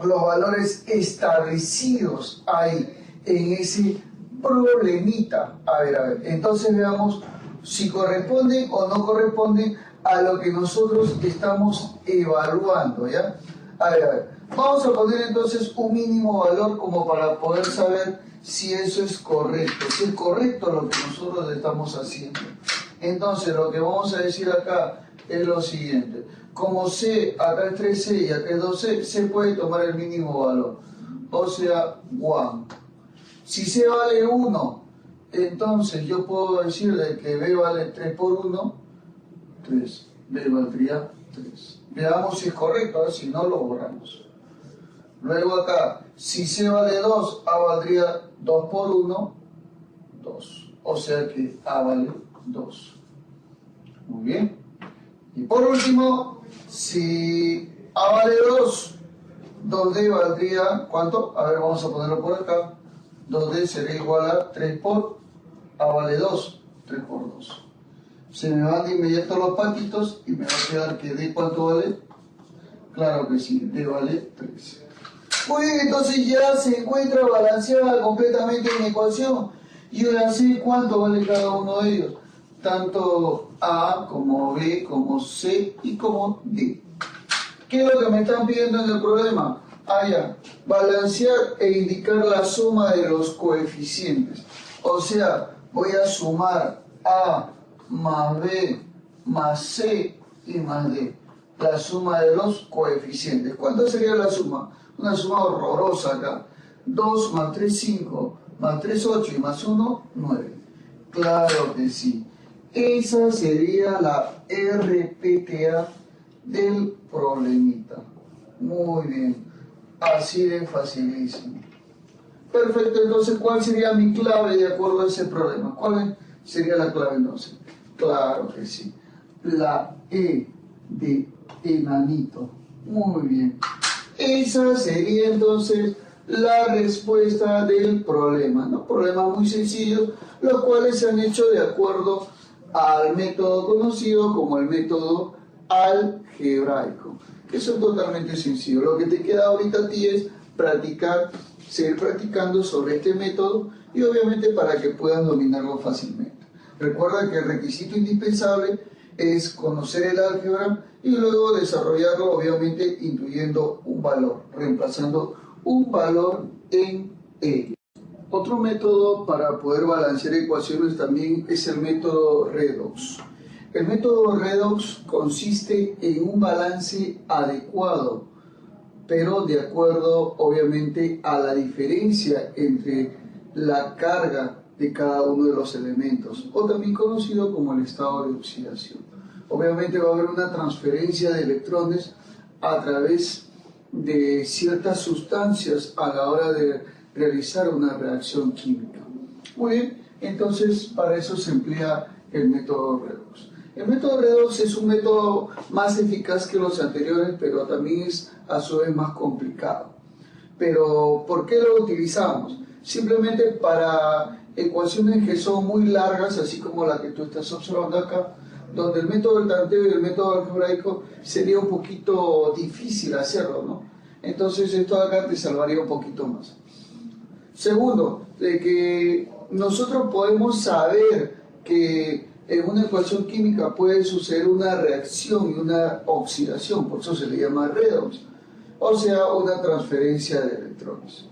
los valores establecidos ahí en ese problemita. A ver, entonces veamos si corresponden o no corresponden a lo que nosotros estamos evaluando, ¿ya? A ver, vamos a poner entonces un mínimo valor como para poder saber si eso es correcto, si es correcto lo que nosotros estamos haciendo. Entonces, lo que vamos a decir acá es lo siguiente. Como C, acá es 3C y acá es 2C, se puede tomar el mínimo valor. O sea, 1. Si C vale 1, entonces yo puedo decirle que B vale 3 por 1, 3. B valdría 3. Veamos si es correcto, a ver si no lo borramos. Luego acá, si C vale 2, A valdría 2 por 1, 2. O sea que A vale 2. Muy bien. Y por último, si A vale 2, 2D valdría, ¿cuánto? A ver, vamos a ponerlo por acá. 2D sería igual a 3 por A vale 2, 3 por 2. Se me van de inmediato los patitos y me va a quedar que D, ¿cuánto vale? Claro que sí, D vale 3. Muy bien, entonces ya se encuentra balanceada completamente mi ecuación. Y ahora sé cuánto vale cada uno de ellos. Tanto A como B, como C y como D. ¿Qué es lo que me están pidiendo en el problema? Ya, balancear e indicar la suma de los coeficientes. O sea, voy a sumar A más B más C y más D. La suma de los coeficientes. ¿Cuánto sería la suma? Una suma horrorosa acá. 2 más 3, 5, más 3, 8 y más 1, 9. Claro que sí. Esa sería la RPTA del problemita. Muy bien. Así de facilísimo. Perfecto, entonces, ¿cuál sería mi clave de acuerdo a ese problema? ¿Cuál sería la clave entonces? Claro que sí. La E de enanito. Muy bien. Esa sería entonces la respuesta del problema, ¿no? Problemas muy sencillos, los cuales se han hecho de acuerdo al método conocido como el método algebraico, que son totalmente sencillos. Lo que te queda ahorita a ti es practicar, seguir practicando sobre este método y obviamente para que puedas dominarlo fácilmente. Recuerda que el requisito indispensable es conocer el álgebra y luego desarrollarlo, obviamente intuyendo un valor, reemplazando un valor en ello. Otro método para poder balancear ecuaciones también es el método redox. El método redox consiste en un balance adecuado, pero de acuerdo obviamente a la diferencia entre la carga de cada uno de los elementos, o también conocido como el estado de oxidación. Obviamente va a haber una transferencia de electrones a través de ciertas sustancias a la hora de realizar una reacción química. Muy bien, entonces para eso se emplea el método redox. El método redox es un método más eficaz que los anteriores, pero también es a su vez más complicado. Pero ¿por qué lo utilizamos? Simplemente para ecuaciones que son muy largas, así como la que tú estás observando acá, donde el método del tanteo y el método algebraico sería un poquito difícil hacerlo, ¿no? Entonces esto de acá te salvaría un poquito más. Segundo, de que nosotros podemos saber que en una ecuación química puede suceder una reacción y una oxidación, por eso se le llama redox, o sea, una transferencia de electrones.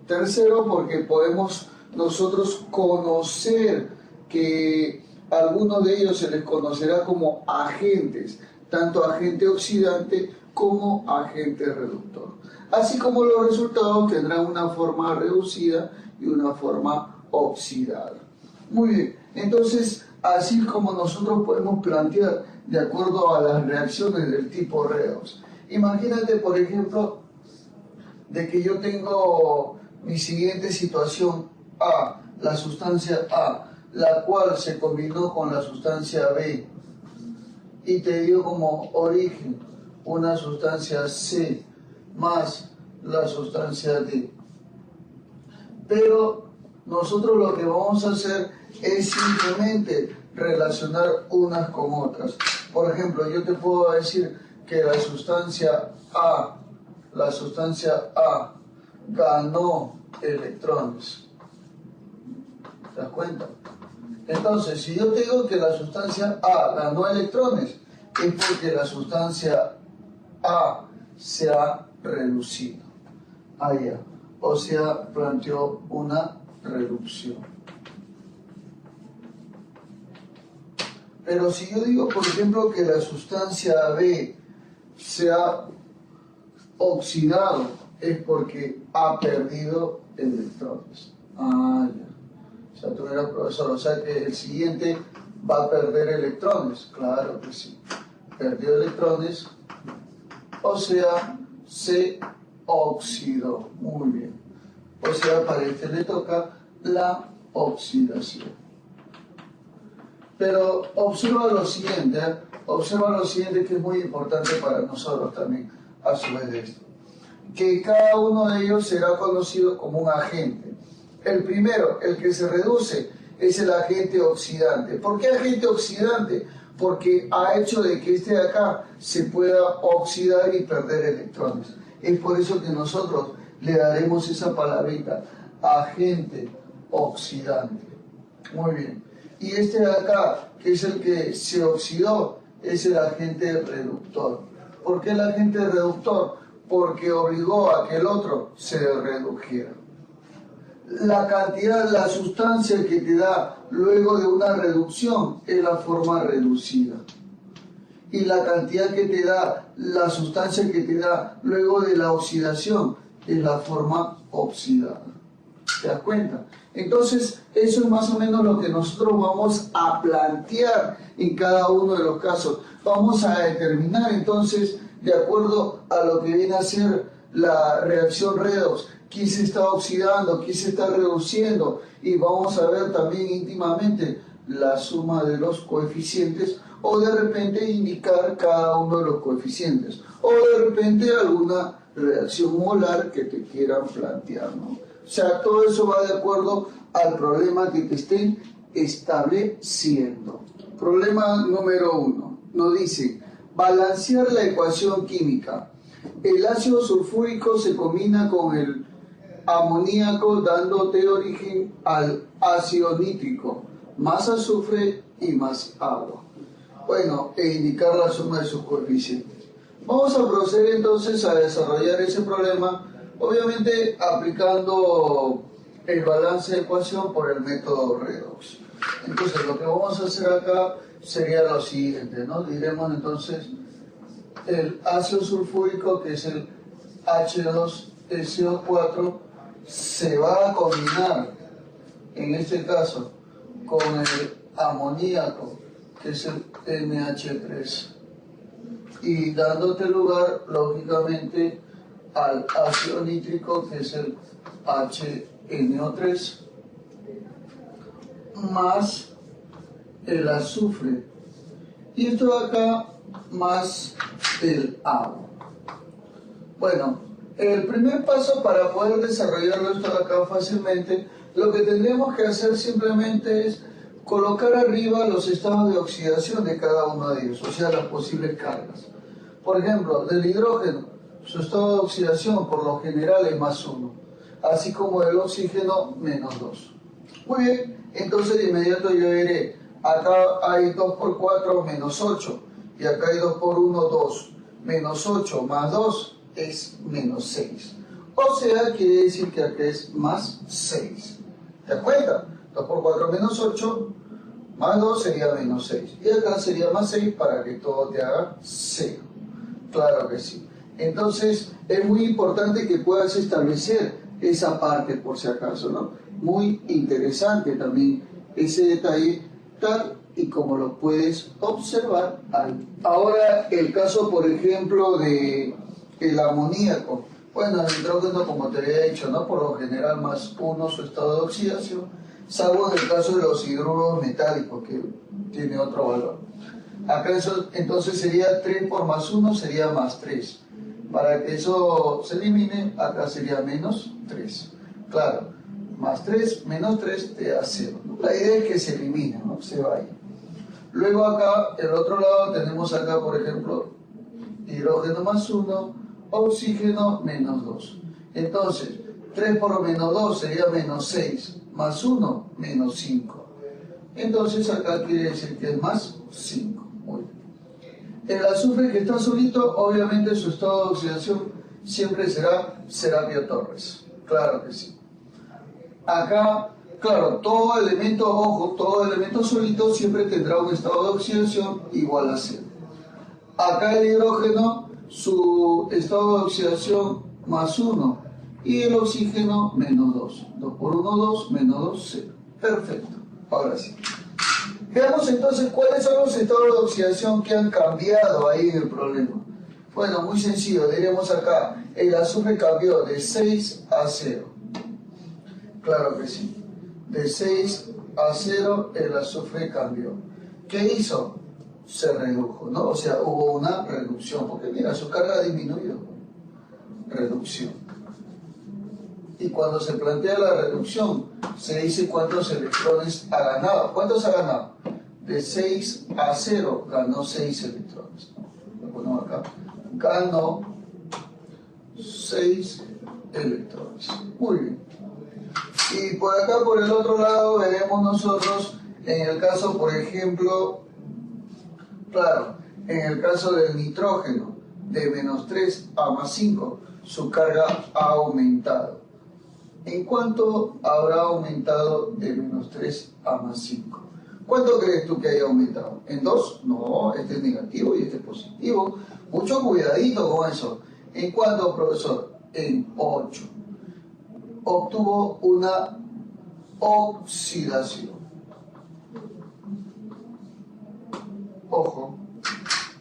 Tercero, porque podemos nosotros conocer que algunos de ellos se les conocerá como agentes, tanto agente oxidante como agente reductor. Así como los resultados tendrán una forma reducida y una forma oxidada. Muy bien, entonces así como nosotros podemos plantear de acuerdo a las reacciones del tipo redox. Imagínate, por ejemplo, de que yo tengo mi siguiente situación A, la sustancia A, la cual se combinó con la sustancia B y te dio como origen una sustancia C más la sustancia D. Pero nosotros lo que vamos a hacer es simplemente relacionar unas con otras. Por ejemplo, yo te puedo decir que la sustancia A ganó electrones. ¿Te das cuenta? Entonces, si yo te digo que la sustancia A ganó electrones, es porque la sustancia A se ha reducido. Allá. O sea, planteó una reducción. Pero si yo digo, por ejemplo, que la sustancia B se ha oxidado, es porque ha perdido electrones. Ah, ya. O sea, tú eras profesor, o sea que el siguiente va a perder electrones. Claro que sí. Perdió electrones, o sea, se oxidó. Muy bien. O sea, para este le toca la oxidación. Pero observa lo siguiente que es muy importante para nosotros también, a su vez de esto. Que cada uno de ellos será conocido como un agente. El primero, el que se reduce, es el agente oxidante. ¿Por qué agente oxidante? Porque ha hecho de que este de acá se pueda oxidar y perder electrones. Es por eso que nosotros le daremos esa palabrita, agente oxidante. Muy bien. Y este de acá, que es el que se oxidó, es el agente reductor. ¿Por qué el agente reductor? Porque obligó a que el otro se redujera. La cantidad, la sustancia que te da luego de una reducción es la forma reducida. Y la cantidad que te da, la sustancia que te da luego de la oxidación es la forma oxidada. ¿Te das cuenta? Entonces, eso es más o menos lo que nosotros vamos a plantear en cada uno de los casos. Vamos a determinar entonces, de acuerdo a lo que viene a ser la reacción redox, quién se está oxidando, quién se está reduciendo, y vamos a ver también íntimamente la suma de los coeficientes, o de repente indicar cada uno de los coeficientes, o de repente alguna reacción molar que te quieran plantear, ¿no? O sea, todo eso va de acuerdo al problema que te estén estableciendo. Problema número 1. Nos dice, balancear la ecuación química. El ácido sulfúrico se combina con el amoníaco dándote origen al ácido nítrico, más azufre y más agua. Bueno, e indicar la suma de sus coeficientes. Vamos a proceder entonces a desarrollar ese problema, obviamente aplicando el balance de ecuación por el método redox. Entonces lo que vamos a hacer acá sería lo siguiente, ¿no? Diremos entonces el ácido sulfúrico, que es el H2SO4, se va a combinar, en este caso, con el amoníaco, que es el NH3, y dándote lugar, lógicamente, al ácido nítrico, que es el HNO3, más el azufre, y esto de acá más el agua. Bueno, el primer paso para poder desarrollarlo esto de acá fácilmente, lo que tendríamos que hacer simplemente es colocar arriba los estados de oxidación de cada uno de ellos, o sea, las posibles cargas. Por ejemplo, del hidrógeno, su estado de oxidación por lo general es +1, así como del oxígeno -2. Muy bien, entonces de inmediato yo diré, acá hay 2 por 4 -8, y acá hay 2 por 1, 2, -8 más 2 es -6. O sea, quiere decir que acá es +6. ¿Te das cuenta? 2 por 4 -8, más 2 sería -6. Y acá sería +6 para que todo te haga 0. Claro que sí. Entonces, es muy importante que puedas establecer esa parte por si acaso, ¿no? Muy interesante también ese detalle, tal y como lo puedes observar ahí. Ahora, el caso, por ejemplo, de el amoníaco. Bueno, el hidrógeno, como te había dicho, ¿no? Por lo general +1 su estado de oxidación, salvo en el caso de los hidruros metálicos, que tiene otro valor. Acá eso entonces sería 3 por +1 sería +3. Para que eso se elimine, acá sería -3. Claro, +3 menos 3 te da 0. La idea es que se elimine, ¿no? Se vaya. Luego acá, el otro lado, tenemos acá, por ejemplo, hidrógeno +1, oxígeno -2. Entonces, 3 por -2 sería -6, +1, -5. Entonces acá quiere decir que es +5. Muy bien. El azufre que está solito, obviamente su estado de oxidación siempre será Serapio Torres. Claro que sí. Acá, claro, todo elemento, ojo, todo elemento solito siempre tendrá un estado de oxidación igual a 0. Acá el hidrógeno, su estado de oxidación +1 y el oxígeno -2. 2 por 1, 2, -2, 0. Perfecto. Ahora sí. Veamos entonces cuáles son los estados de oxidación que han cambiado ahí en el problema. Bueno, muy sencillo, diremos acá, el azufre cambió de 6 a 0. Claro que sí. De 6 a 0 el azufre cambió. ¿Qué hizo? Se redujo, ¿no? O sea, hubo una reducción, porque mira, su carga disminuyó. Reducción. Y cuando se plantea la reducción, se dice cuántos electrones ha ganado. ¿Cuántos ha ganado? De 6 a 0 ganó 6 electrones. Lo ponemos acá. Ganó 6 electrones. Muy bien. Y por acá, por el otro lado, veremos nosotros, en el caso, por ejemplo, claro, en el caso del nitrógeno, de -3 a +5, su carga ha aumentado. ¿En cuánto habrá aumentado de -3 a +5? ¿Cuánto crees tú que haya aumentado? ¿En 2? No, este es negativo y este es positivo. Mucho cuidadito con eso. ¿En cuánto, profesor? En 8. Obtuvo una oxidación. Ojo.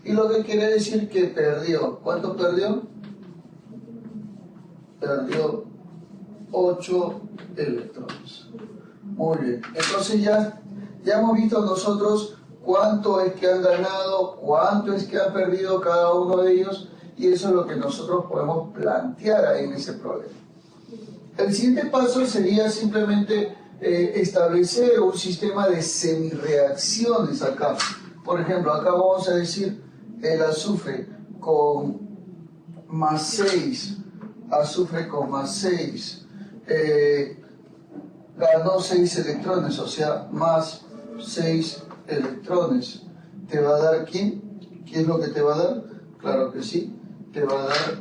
Y lo que quiere decir que perdió. ¿Cuánto perdió? Perdió 8 electrones. Muy bien. Entonces ya hemos visto nosotros cuánto es que han ganado, cuánto es que han perdido cada uno de ellos, y eso es lo que nosotros podemos plantear ahí en ese problema. El siguiente paso sería simplemente establecer un sistema de semirreacciones acá. Por ejemplo, acá vamos a decir el azufre con +6, azufre con +6, ganó 6 electrones, o sea, más 6 electrones. te va a dar ¿quién? ¿Qué es lo que te va a dar? Claro que sí, te va a dar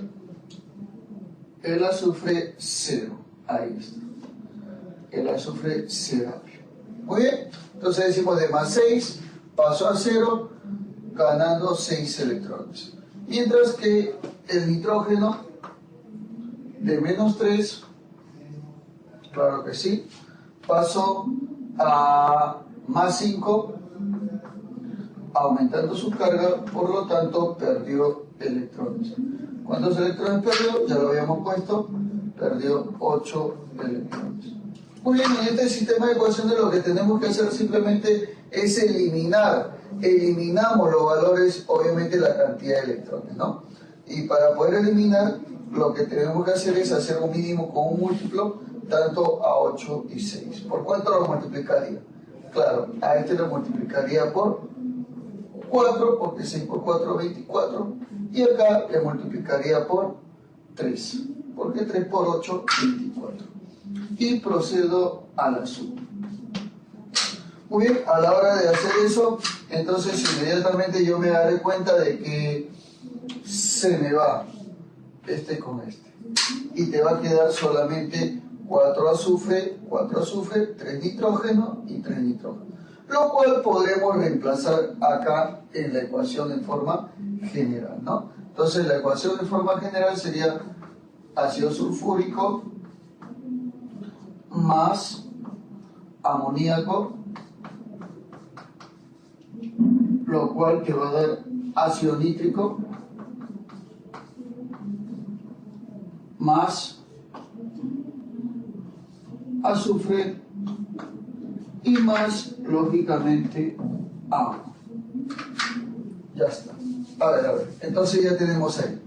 el azufre 0. Ahí está. El azufre 0. Muy bien. Entonces decimos de más 6 pasó a 0 ganando 6 electrones. Mientras que el nitrógeno de menos 3, claro que sí, pasó a más 5 aumentando su carga, por lo tanto perdió electrones. ¿Cuántos electrones perdió? Ya lo habíamos puesto, perdió 8 electrones. Muy bien, en este sistema de ecuaciones lo que tenemos que hacer simplemente es eliminamos los valores, obviamente la cantidad de electrones, ¿no? Y para poder eliminar, lo que tenemos que hacer es hacer un mínimo con un múltiplo, tanto a 8 y 6. ¿Por cuánto lo multiplicaría? Claro, a este lo multiplicaría por 4, porque 6 por 4 es 24, y acá le multiplicaría por 3, porque 3 por 8 es 24. Y procedo a la suma. Muy bien, a la hora de hacer eso, entonces inmediatamente yo me daré cuenta de que se me va este con este. Y te va a quedar solamente 4 azufre, 3 nitrógeno y 3 nitrógeno. Lo cual podremos reemplazar acá en la ecuación en forma general, ¿no? Entonces la ecuación en forma general sería ácido sulfúrico más amoníaco, lo cual te va a dar ácido nítrico más azufre y más, lógicamente, agua. Ya está. A ver. Entonces ya tenemos ahí.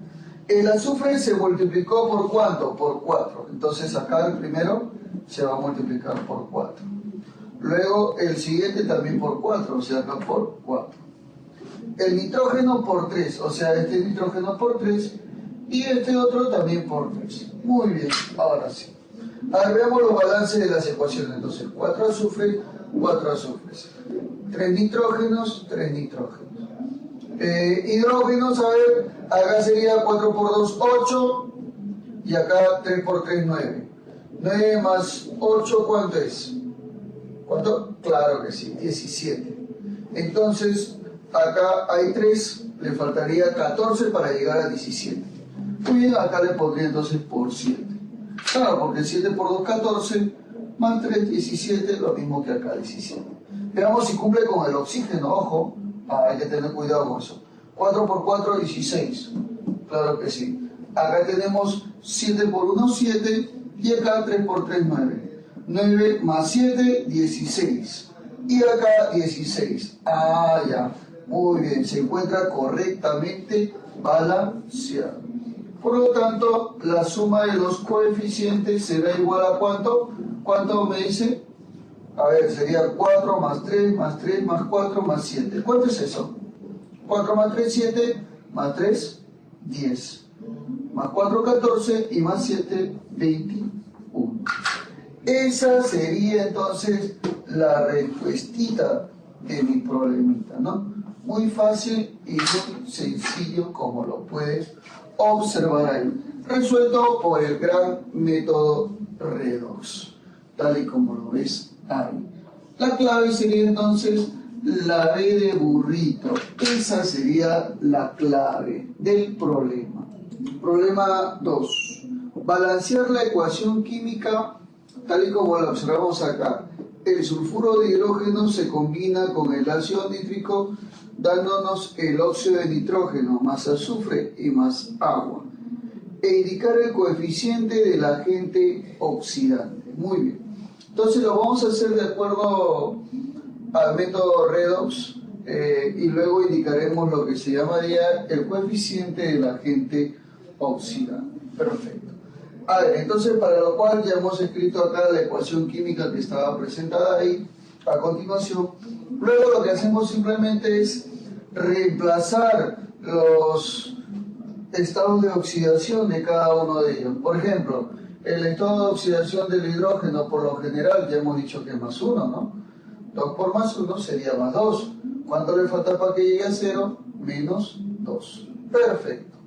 El azufre se multiplicó por ¿cuánto? Por 4. Entonces acá el primero se va a multiplicar por 4. Luego el siguiente también por 4, o sea, acá por 4. El nitrógeno por 3, o sea, este nitrógeno por 3. Y este otro también por 3. Muy bien, ahora sí. A ver, veamos los balances de las ecuaciones. Entonces, 4 azufres, 4 azufres. 3 nitrógenos, 3 nitrógenos. Hidrógenos, a ver, acá sería 4 por 2, 8. Y acá 3 por 3, 9. 9 más 8, ¿cuánto es? ¿Cuánto? Claro que sí, 17. Entonces, acá hay 3, le faltaría 14 para llegar a 17. Muy bien, acá le pondría entonces por 7. Claro, porque 7 por 2, 14, más 3, 17, lo mismo que acá, 17. Veamos si cumple con el oxígeno, ojo, hay que tener cuidado con eso. 4 por 4, 16, claro que sí. Acá tenemos 7 por 1, 7, y acá 3 por 3, 9. 9 más 7, 16. Y acá 16. Ah, ya. Muy bien, se encuentra correctamente balanceado. Por lo tanto, la suma de los coeficientes será igual a ¿cuánto? ¿Cuánto me dice? A ver, sería 4 más 3, más 3, más 4, más 7. ¿Cuánto es eso? 4 más 3, 7, más 3, 10. Más 4, 14 y más 7, 21. Esa sería entonces la respuestita de mi problemita, ¿no? Muy fácil y muy sencillo como lo puedes observar ahí. Resuelto por el gran método redox, tal y como lo ves ahí. La clave sería entonces la B de burrito. Esa sería la clave del problema. Problema 2. Balancear la ecuación química tal y como la observamos acá. El sulfuro de hidrógeno se combina con el ácido nítrico dándonos el óxido de nitrógeno más azufre y más agua. E indicar el coeficiente del agente oxidante. Muy bien. Entonces lo vamos a hacer de acuerdo al método redox y luego indicaremos lo que se llamaría el coeficiente del agente oxidante. Perfecto. A ver, entonces para lo cual ya hemos escrito acá la ecuación química que estaba presentada ahí a continuación. Luego lo que hacemos simplemente es reemplazar los estados de oxidación de cada uno de ellos. Por ejemplo, el estado de oxidación del hidrógeno por lo general ya hemos dicho que es más 1, ¿no? 2 por más 1 sería más 2. ¿Cuánto le falta para que llegue a 0? Menos 2. Perfecto.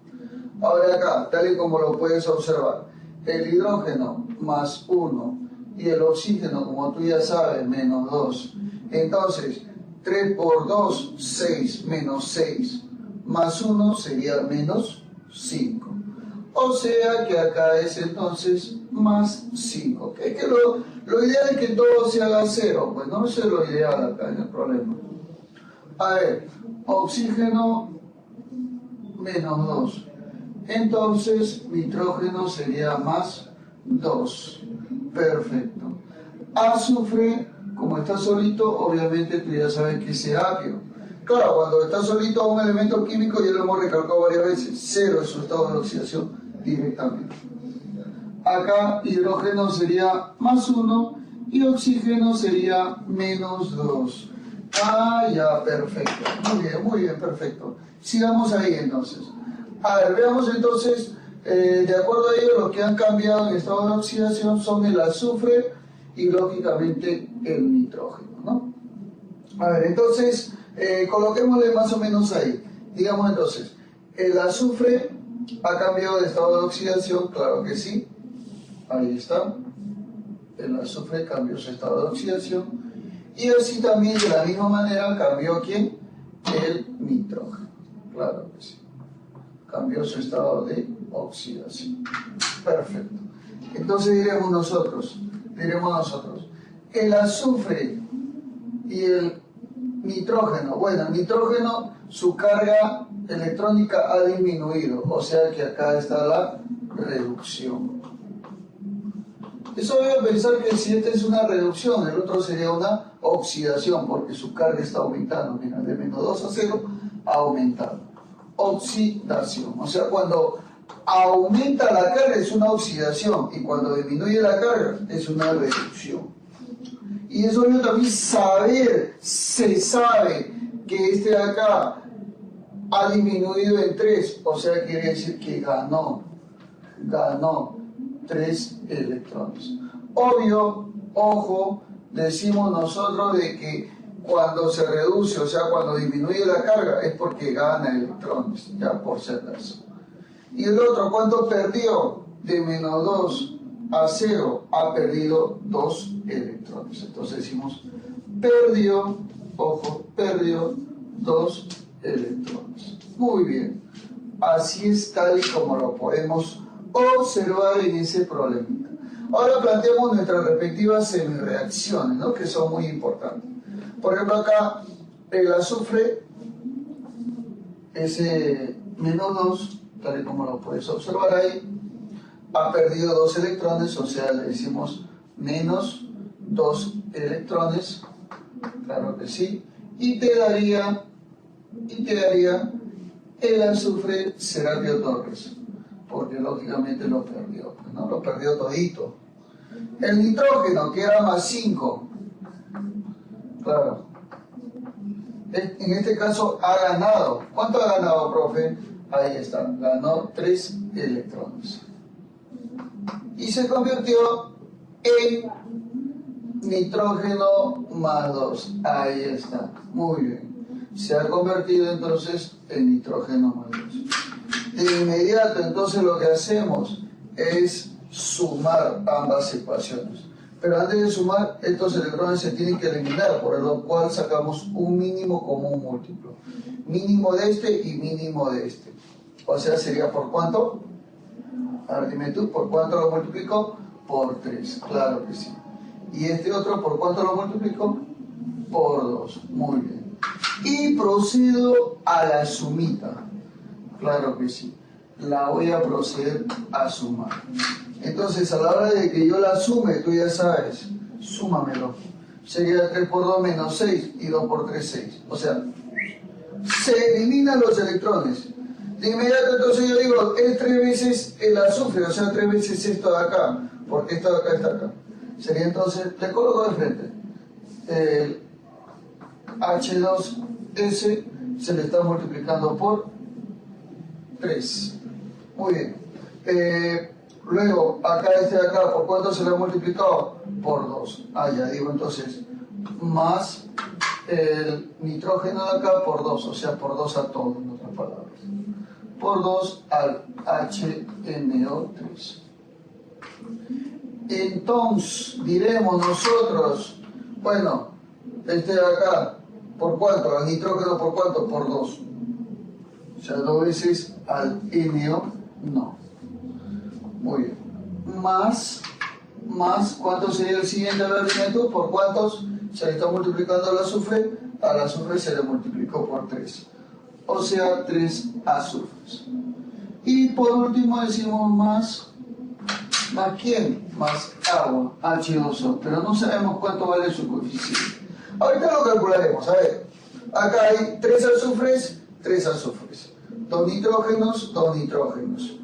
Ahora acá, tal y como lo puedes observar, el hidrógeno más 1 y el oxígeno, como tú ya sabes, menos 2. Entonces, 3 por 2, 6, menos 6, más 1 sería menos 5. O sea que acá es entonces más 5. Es que lo ideal es que todo se haga 0, pues no eso es lo ideal acá en el problema. A ver, oxígeno menos 2. Entonces, nitrógeno sería más 2. Perfecto. Azufre, como está solito, obviamente tú ya sabes que es apio. Claro, cuando está solito un elemento químico, ya lo hemos recalcado varias veces, 0 es su estado de oxidación directamente. Acá hidrógeno sería más 1 y oxígeno sería menos 2. Ah, ya, perfecto. Muy bien, perfecto. Sigamos ahí entonces. A ver, veamos entonces, de acuerdo a ello, los que han cambiado en estado de oxidación son el azufre y lógicamente el nitrógeno, ¿no? A ver, entonces, coloquémosle más o menos ahí. Digamos entonces, el azufre ha cambiado de estado de oxidación, claro que sí. Ahí está. El azufre cambió su estado de oxidación. Y así también, de la misma manera, cambió ¿quién? El nitrógeno. Claro que sí. Cambió su estado de oxidación. Perfecto. Entonces diremos nosotros, el azufre y el nitrógeno, bueno, el nitrógeno, su carga electrónica ha disminuido, o sea que acá está la reducción. Eso debe pensar que si esta es una reducción, el otro sería una oxidación, porque su carga está aumentando, mira, de menos 2 a 0 ha aumentado. Oxidación, o sea, cuando aumenta la carga es una oxidación y cuando disminuye la carga es una reducción. Y eso yo también se sabe que este de acá ha disminuido en 3, o sea, quiere decir que ganó 3 electrones. Obvio, ojo, decimos nosotros de que cuando se reduce, o sea, cuando disminuye la carga, es porque gana electrones, ya por si acaso. Y el otro, ¿cuánto perdió? De menos 2 a 0 ha perdido 2 electrones. Entonces decimos, perdió, ojo, perdió 2 electrones. Muy bien. Así es tal y como lo podemos observar en ese problemita. Ahora planteamos nuestras respectivas semireacciones, ¿no? Que son muy importantes. Por ejemplo, acá el azufre, ese menos 2, tal y como lo puedes observar ahí, ha perdido 2 electrones, o sea, le decimos menos 2 electrones, claro que sí, y te daría el azufre Serapio Torres, porque lógicamente lo perdió, ¿no? Lo perdió todito. El nitrógeno, que era más 5, claro, en este caso ha ganado. ¿Cuánto ha ganado, profe? Ahí está, ganó 3 electrones. Y se convirtió en nitrógeno más 2. Ahí está, muy bien. Se ha convertido entonces en nitrógeno más 2. De inmediato, entonces lo que hacemos es sumar ambas ecuaciones. Pero antes de sumar, estos electrones se tienen que eliminar, por lo cual sacamos un mínimo común múltiplo. Mínimo de este y mínimo de este. O sea, sería ¿por cuánto? A ver, dime tú, ¿por cuánto lo multiplico? Por 3, claro que sí. Y este otro, ¿por cuánto lo multiplico? Por 2, muy bien. Y procedo a la sumita. Claro que sí. La voy a proceder a sumar. Entonces, a la hora de que yo la sume, tú ya sabes, súmamelo. Sería 3 por 2 menos 6 y 2 por 3, 6. O sea, se eliminan los electrones. De inmediato, entonces yo digo, es 3 veces el azufre, o sea, 3 veces esto de acá, porque esto de acá está acá. Sería entonces, le coloco de frente. El H2S se le está multiplicando por 3. Muy bien. Luego, acá este de acá, ¿por cuánto se le ha multiplicado? Por 2. Ah, ya digo entonces, más el nitrógeno de acá por 2, o sea, por 2 a todo, en otras palabras. Por 2 al HNO3. Entonces, diremos nosotros, bueno, este de acá, ¿por cuánto? El nitrógeno, ¿por cuánto? Por 2. O sea, 2 veces al NO, no. Muy bien. Más, ¿cuánto sería el siguiente elemento? ¿Por cuántos? Se le está multiplicando al azufre se le multiplicó por 3. O sea, 3 azufres. Y por último decimos más ¿quién? Más agua, H2O, pero no sabemos cuánto vale su coeficiente. Ahorita lo calcularemos, a ver. Acá hay 3 azufres, 3 azufres. 2 nitrógenos, 2 nitrógenos.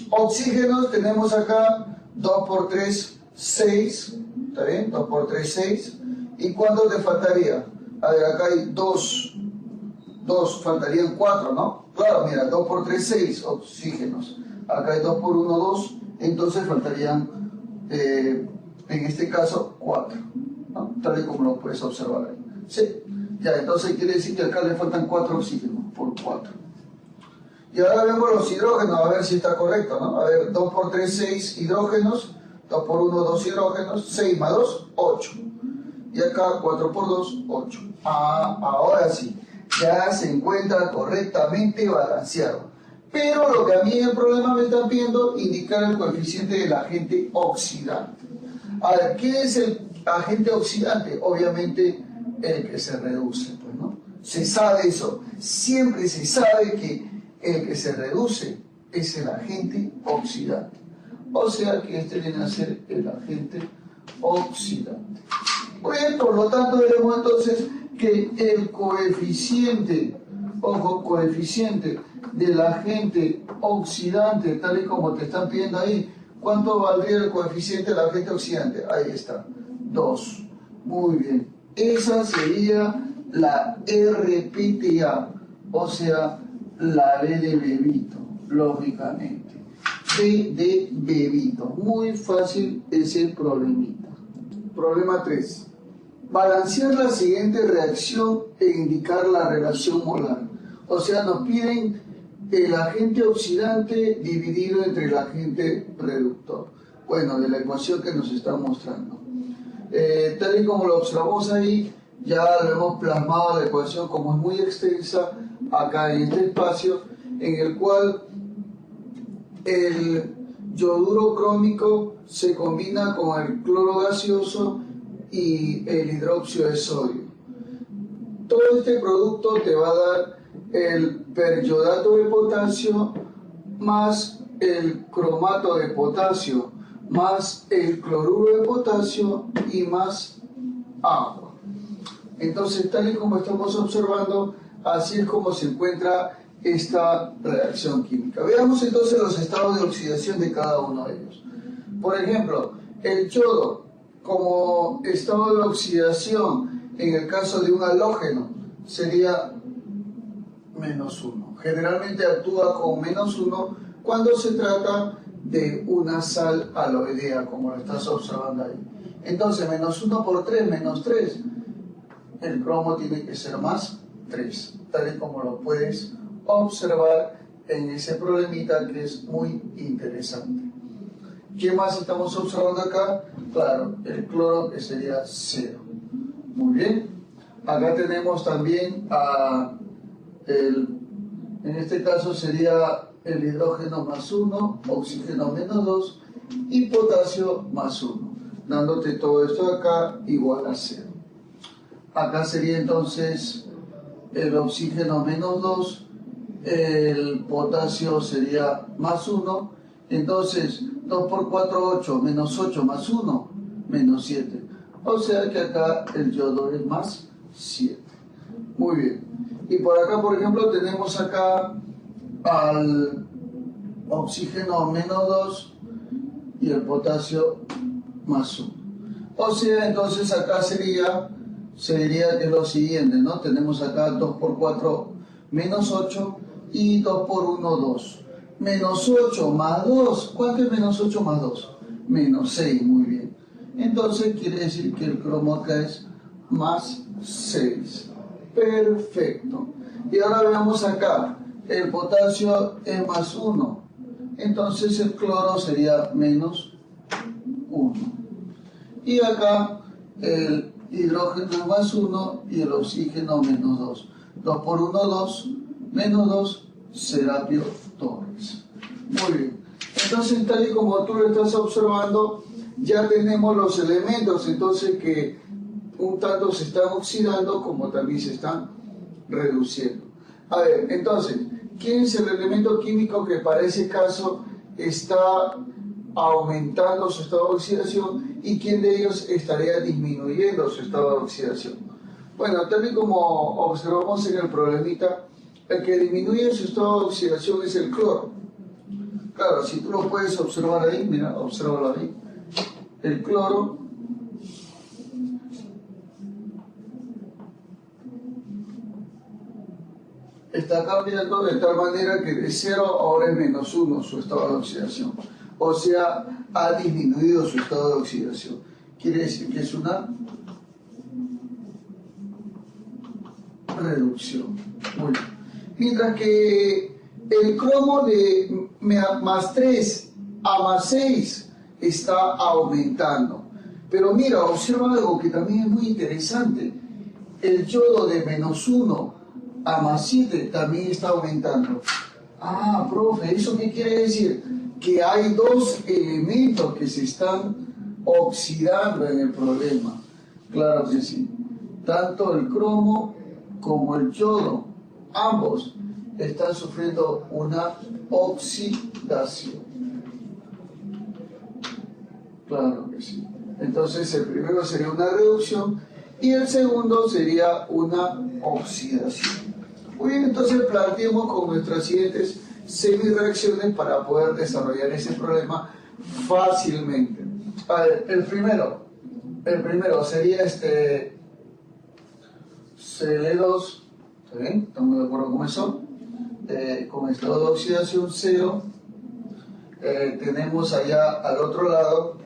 Oxígenos tenemos acá 2 por 3, 6. ¿Está bien? 2 por 3, 6. ¿Y cuánto te faltaría? A ver, acá hay 2, faltarían 4, ¿no? Claro, mira, 2 por 3, 6 oxígenos. Acá hay 2 por 1, 2. Entonces faltarían, en este caso, 4. ¿No? Tal y como lo puedes observar ahí. Sí. Ya, entonces quiere decir que acá le faltan 4 oxígenos por 4. Y ahora vemos los hidrógenos, a ver si está correcto, ¿no? A ver, 2 por 3, 6 hidrógenos. 2 por 1, 2 hidrógenos. 6 más 2, 8. Y acá 4 por 2, 8. Ah, ahora sí. Ya se encuentra correctamente balanceado. Pero lo que a mí el problema me está pidiendo indicar el coeficiente del agente oxidante. A ver, ¿qué es el agente oxidante? Obviamente el que se reduce, pues, ¿no? Se sabe eso. Siempre se sabe que el que se reduce es el agente oxidante. O sea que este viene a ser el agente oxidante. Muy bien, por lo tanto veremos entonces que el coeficiente, ojo, coeficiente del agente oxidante, tal y como te están pidiendo ahí, ¿cuánto valdría el coeficiente del agente oxidante? Ahí está, 2. Muy bien. Esa sería la RPTA, o sea, la B de bebito, lógicamente. B de bebito. Muy fácil ese problemita. Problema 3. Balancear la siguiente reacción e indicar la relación molar. O sea, nos piden el agente oxidante dividido entre el agente reductor. Bueno, de la ecuación que nos está mostrando. Tal y como lo observamos ahí, ya lo hemos plasmado la ecuación como es muy extensa acá en este espacio, en el cual el yoduro crómico se combina con el cloro gaseoso y el hidróxido de sodio. Todo este producto te va a dar el periodato de potasio más el cromato de potasio más el cloruro de potasio y más agua. Entonces, tal y como estamos observando, así es como se encuentra esta reacción química. Veamos entonces los estados de oxidación de cada uno de ellos. Por ejemplo, el yodo como estado de oxidación en el caso de un halógeno sería -1. Generalmente actúa con -1 cuando se trata de una sal aloidea, como lo estás observando ahí. Entonces, -1 por 3, -3. El cromo tiene que ser más 3, tal y como lo puedes observar en ese problemita que es muy interesante. ¿Qué más estamos observando acá? Claro, el cloro, que sería 0. Muy bien. Acá tenemos también en este caso sería el hidrógeno +1, oxígeno -2 y potasio +1, dándote todo esto acá igual a 0. Acá sería entonces el oxígeno -2, el potasio sería +1, entonces 2 por 4, 8, -8 más 1, -7. O sea que acá el yodo es más 7. Muy bien. Y por acá, por ejemplo, tenemos acá al oxígeno -2 y el potasio +1. O sea, entonces acá se diría que es lo siguiente, ¿no? Tenemos acá 2 por 4, -8 y 2 por 1, 2. -8 más 2, ¿cuánto es -8 más 2? -6, muy bien. Entonces quiere decir que el cromo acá es más 6. Perfecto. Y ahora veamos acá, el potasio es más 1, entonces el cloro sería menos 1. Y acá el hidrógeno es más 1 y el oxígeno menos 2. 2 por 1, 2, menos 2, Serapio Torres. Muy bien. Entonces, tal y como tú lo estás observando, ya tenemos los elementos, entonces que un tanto se están oxidando como también se están reduciendo. A ver, entonces, ¿quién es el elemento químico que para ese caso está aumentando su estado de oxidación y quién de ellos estaría disminuyendo su estado de oxidación? Bueno, tal y como observamos en el problemita, el que disminuye su estado de oxidación es el cloro. Claro, si tú lo puedes observar ahí, mira, obsérvalo ahí. El cloro está cambiando de tal manera que de 0 ahora es menos 1 su estado de oxidación. O sea, ha disminuido su estado de oxidación. Quiere decir que es una reducción. Muy bien. Mientras que el cromo de más 3 a más 6 está aumentando. Pero mira, observa algo que también es muy interesante. El yodo de menos 1 a más 7 también está aumentando. Ah, profe, ¿eso qué quiere decir? Que hay dos elementos que se están oxidando en el problema. Claro que sí. Tanto el cromo como el yodo, ambos están sufriendo una oxidación. Claro que sí. Entonces el primero sería una reducción y el segundo sería una oxidación. Muy bien, entonces planteemos con nuestras siguientes semi-reacciones para poder desarrollar ese problema fácilmente. A ver, el primero sería Cl2, ¿está bien? ¿Estamos de acuerdo con eso? Con estado de oxidación 0. Tenemos allá al otro lado,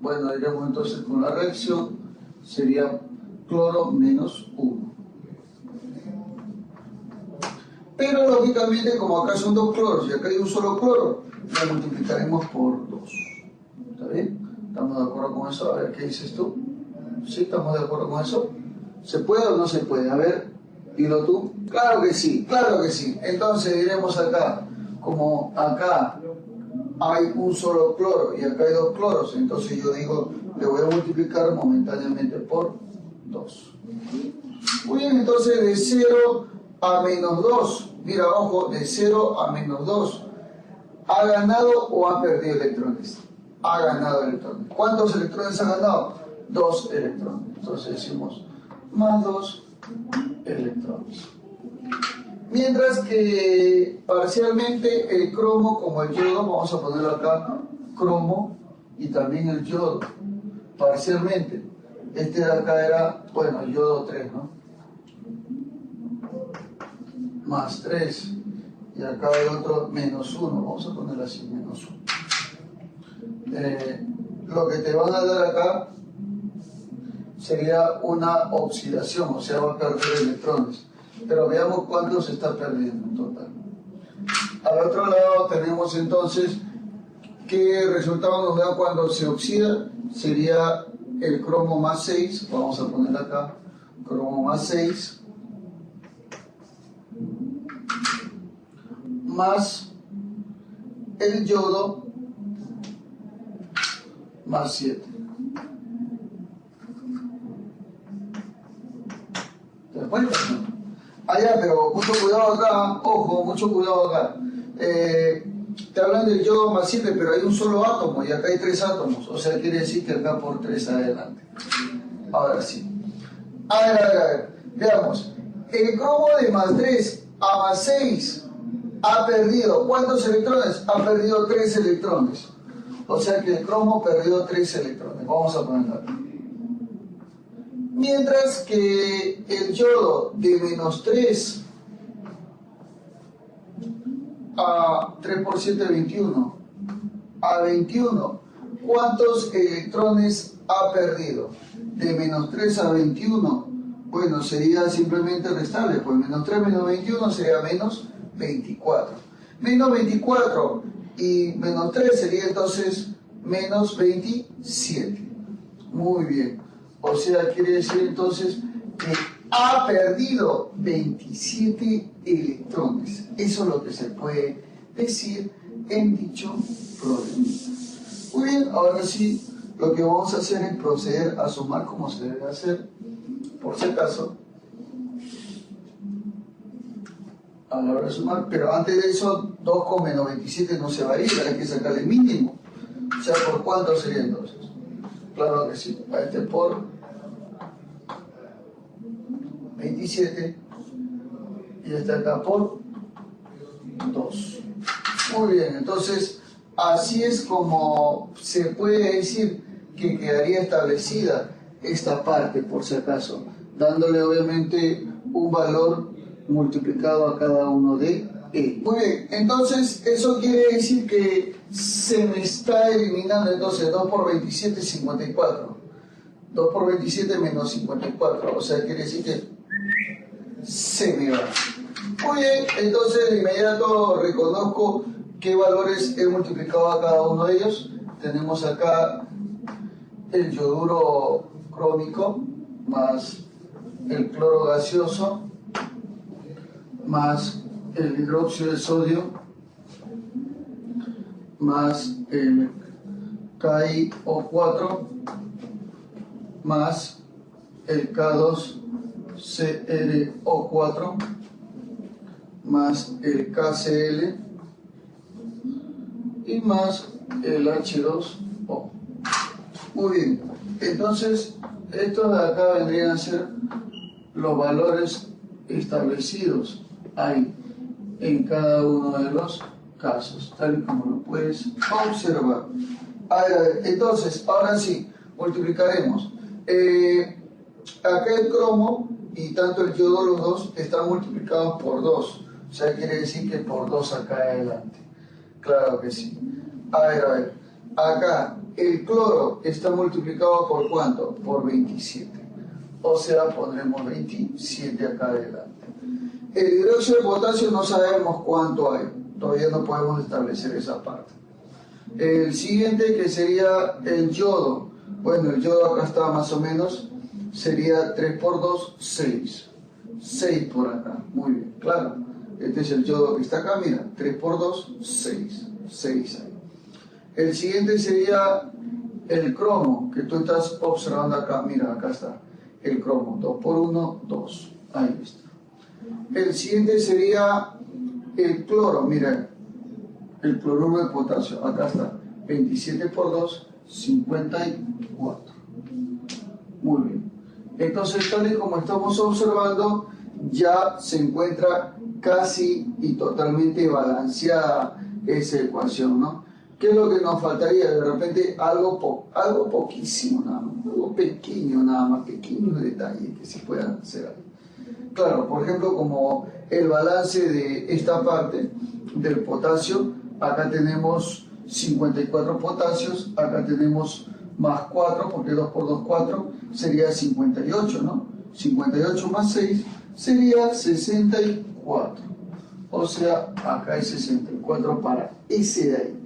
bueno, diremos entonces con la reacción, sería cloro menos 1. Pero lógicamente, como acá son dos cloros y acá hay un solo cloro, lo multiplicaremos por 2. ¿Está bien? ¿Estamos de acuerdo con eso? A ver, ¿qué dices tú? ¿Sí? ¿Estamos de acuerdo con eso? ¿Se puede o no se puede? A ver, dilo tú. Claro que sí, claro que sí. Entonces diremos acá, como acá hay un solo cloro y acá hay dos cloros, entonces yo digo, le voy a multiplicar momentáneamente por 2. Muy bien, entonces de 0 a menos 2, mira, ojo, de 0 a menos 2, ¿ha ganado o ha perdido electrones? Ha ganado electrones. ¿Cuántos electrones ha ganado? 2 electrones. Entonces decimos más 2 electrones. Mientras que parcialmente el cromo como el yodo, vamos a ponerlo acá, cromo y también el yodo, parcialmente. Este de acá era, bueno, el yodo 3, ¿no? Más 3. Y acá hay otro menos 1, vamos a ponerlo así, menos 1. Lo que te van a dar acá sería una oxidación, o sea, va a perder electrones. Pero veamos cuánto se está perdiendo en total. Al otro lado tenemos entonces qué resultado nos da cuando se oxida. Sería el cromo más 6, vamos a poner acá, cromo más 6, más el yodo más 7. ¿Te das cuenta? Allá, pero mucho cuidado acá, ojo, mucho cuidado acá. Te hablan del yodo más 7, pero hay un solo átomo y acá hay 3 átomos, o sea, quiere decir que acá por 3 adelante. Ahora sí. A ver, veamos. El cromo de más 3 a más 6 ha perdido, ¿cuántos electrones? Ha perdido 3 electrones. O sea que el cromo perdió 3 electrones. Vamos a ponerlo acá. Mientras que el yodo de menos 3 a 3 por 7, 21, a 21, ¿cuántos electrones ha perdido? de menos 3 a 21, bueno, sería simplemente restarle, pues menos 3 menos 21 sería menos 24. Menos 24 y menos 3 sería entonces menos 27. Muy bien. O sea, quiere decir entonces que ha perdido 27 electrones. Eso es lo que se puede decir en dicho problema. Muy bien, ahora sí, lo que vamos a hacer es proceder a sumar como se debe hacer, por si acaso, a la hora de sumar, pero antes de eso, 2 con menos 27 no se va a ir, hay que sacarle el mínimo. O sea, ¿por cuánto sería entonces? Claro que sí, a este por 27 y este acá por 2. Muy bien, entonces así es como se puede decir que quedaría establecida esta parte, por si acaso, dándole obviamente un valor multiplicado a cada uno de E. Muy bien, entonces eso quiere decir que se me está eliminando entonces 2 por 27 es 54. 2 por 27 menos 54, o sea, quiere decir que se me va. Muy bien, entonces de inmediato reconozco qué valores he multiplicado a cada uno de ellos. Tenemos acá el yoduro crómico más el cloro gaseoso más el hidróxido de sodio más el KiO4 más el K2CrO4 más el KCl y más el H2O. Muy bien, entonces estos de acá vendrían a ser los valores establecidos ahí en cada uno de los casos, tal y como lo puedes observar. A ver, entonces, ahora sí, multiplicaremos. Acá el cromo y tanto el yodo, los dos, están multiplicados por 2. O sea, quiere decir que por 2 acá adelante. Claro que sí. A ver. Acá el cloro está multiplicado por ¿cuánto? Por 27. O sea, pondremos 27 acá adelante. El hidróxido de potasio no sabemos cuánto hay. Todavía no podemos establecer esa parte. El siguiente, que sería el yodo. Bueno, el yodo acá está más o menos. Sería 3 por 2, 6. 6 por acá. Muy bien, claro. Este es el yodo que está acá, mira. 3 por 2, 6. 6 ahí. El siguiente sería el cromo, que tú estás observando acá. Mira, acá está. El cromo. 2 por 1, 2. Ahí está. El siguiente sería el cloro. Mira, el cloruro de potasio. Acá está. 27 por 2, 54. Muy bien. Entonces, tal y como estamos observando, ya se encuentra casi y totalmente balanceada esa ecuación, ¿no? ¿Qué es lo que nos faltaría? De repente algo poquísimo nada más, algo pequeño nada más, pequeños detalles que se puedan hacer ahí. Claro, por ejemplo, como el balance de esta parte del potasio, acá tenemos 54 potasios, acá tenemos más 4, porque 2 por 2, 4, sería 58, ¿no? 58 más 6 sería 64. O sea, acá hay 64 para ese de ahí.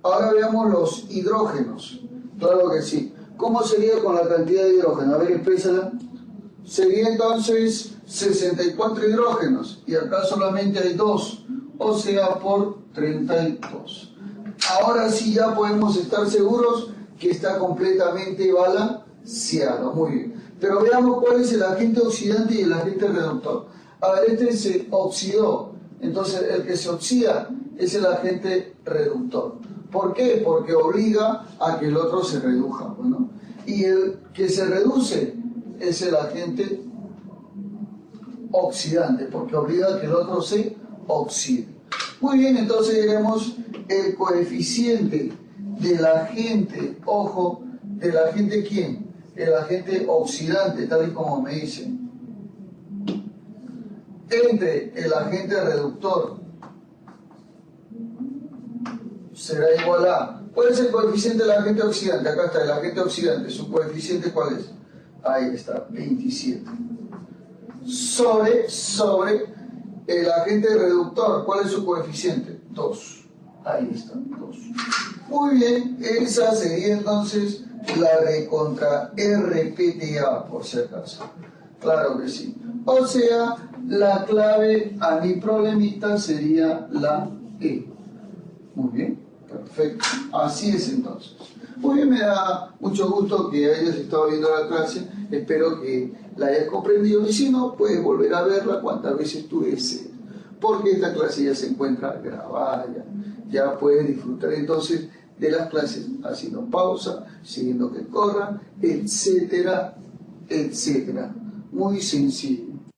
Ahora veamos los hidrógenos. Claro que sí. ¿Cómo sería con la cantidad de hidrógeno? A ver, exprésala. Sería entonces 64 hidrógenos. Y acá solamente hay 2. O sea, por 32. Ahora sí ya podemos estar seguros que está completamente balanceado. Muy bien. Pero veamos cuál es el agente oxidante y el agente reductor. A ver, este se oxidó. Entonces, el que se oxida es el agente reductor. ¿Por qué? Porque obliga a que el otro se reduzca. Bueno, y el que se reduce es el agente oxidante, porque obliga a que el otro se oxide. Muy bien, entonces diremos el coeficiente del agente, ojo, del agente ¿quién? El agente oxidante, tal y como me dicen, entre el agente reductor será igual a... ¿Cuál es el coeficiente del agente oxidante? Acá está el agente oxidante. ¿Su coeficiente cuál es? Ahí está, 27. Sobre el agente reductor, ¿cuál es su coeficiente? 2. Ahí está, 2. Muy bien, esa sería entonces la recontra RPTA, por si acaso. Claro que sí. O sea, la clave a mi problemita sería la E. Muy bien, perfecto. Así es entonces. Muy bien, me da mucho gusto que hayas estado viendo la clase. Espero que la hayas comprendido. Y si no, puedes volver a verla cuantas veces tú desees. Porque esta clase ya se encuentra grabada. Ya puedes disfrutar entonces de las clases haciendo pausa, siguiendo que corran, etcétera, etcétera. Muy sencillo.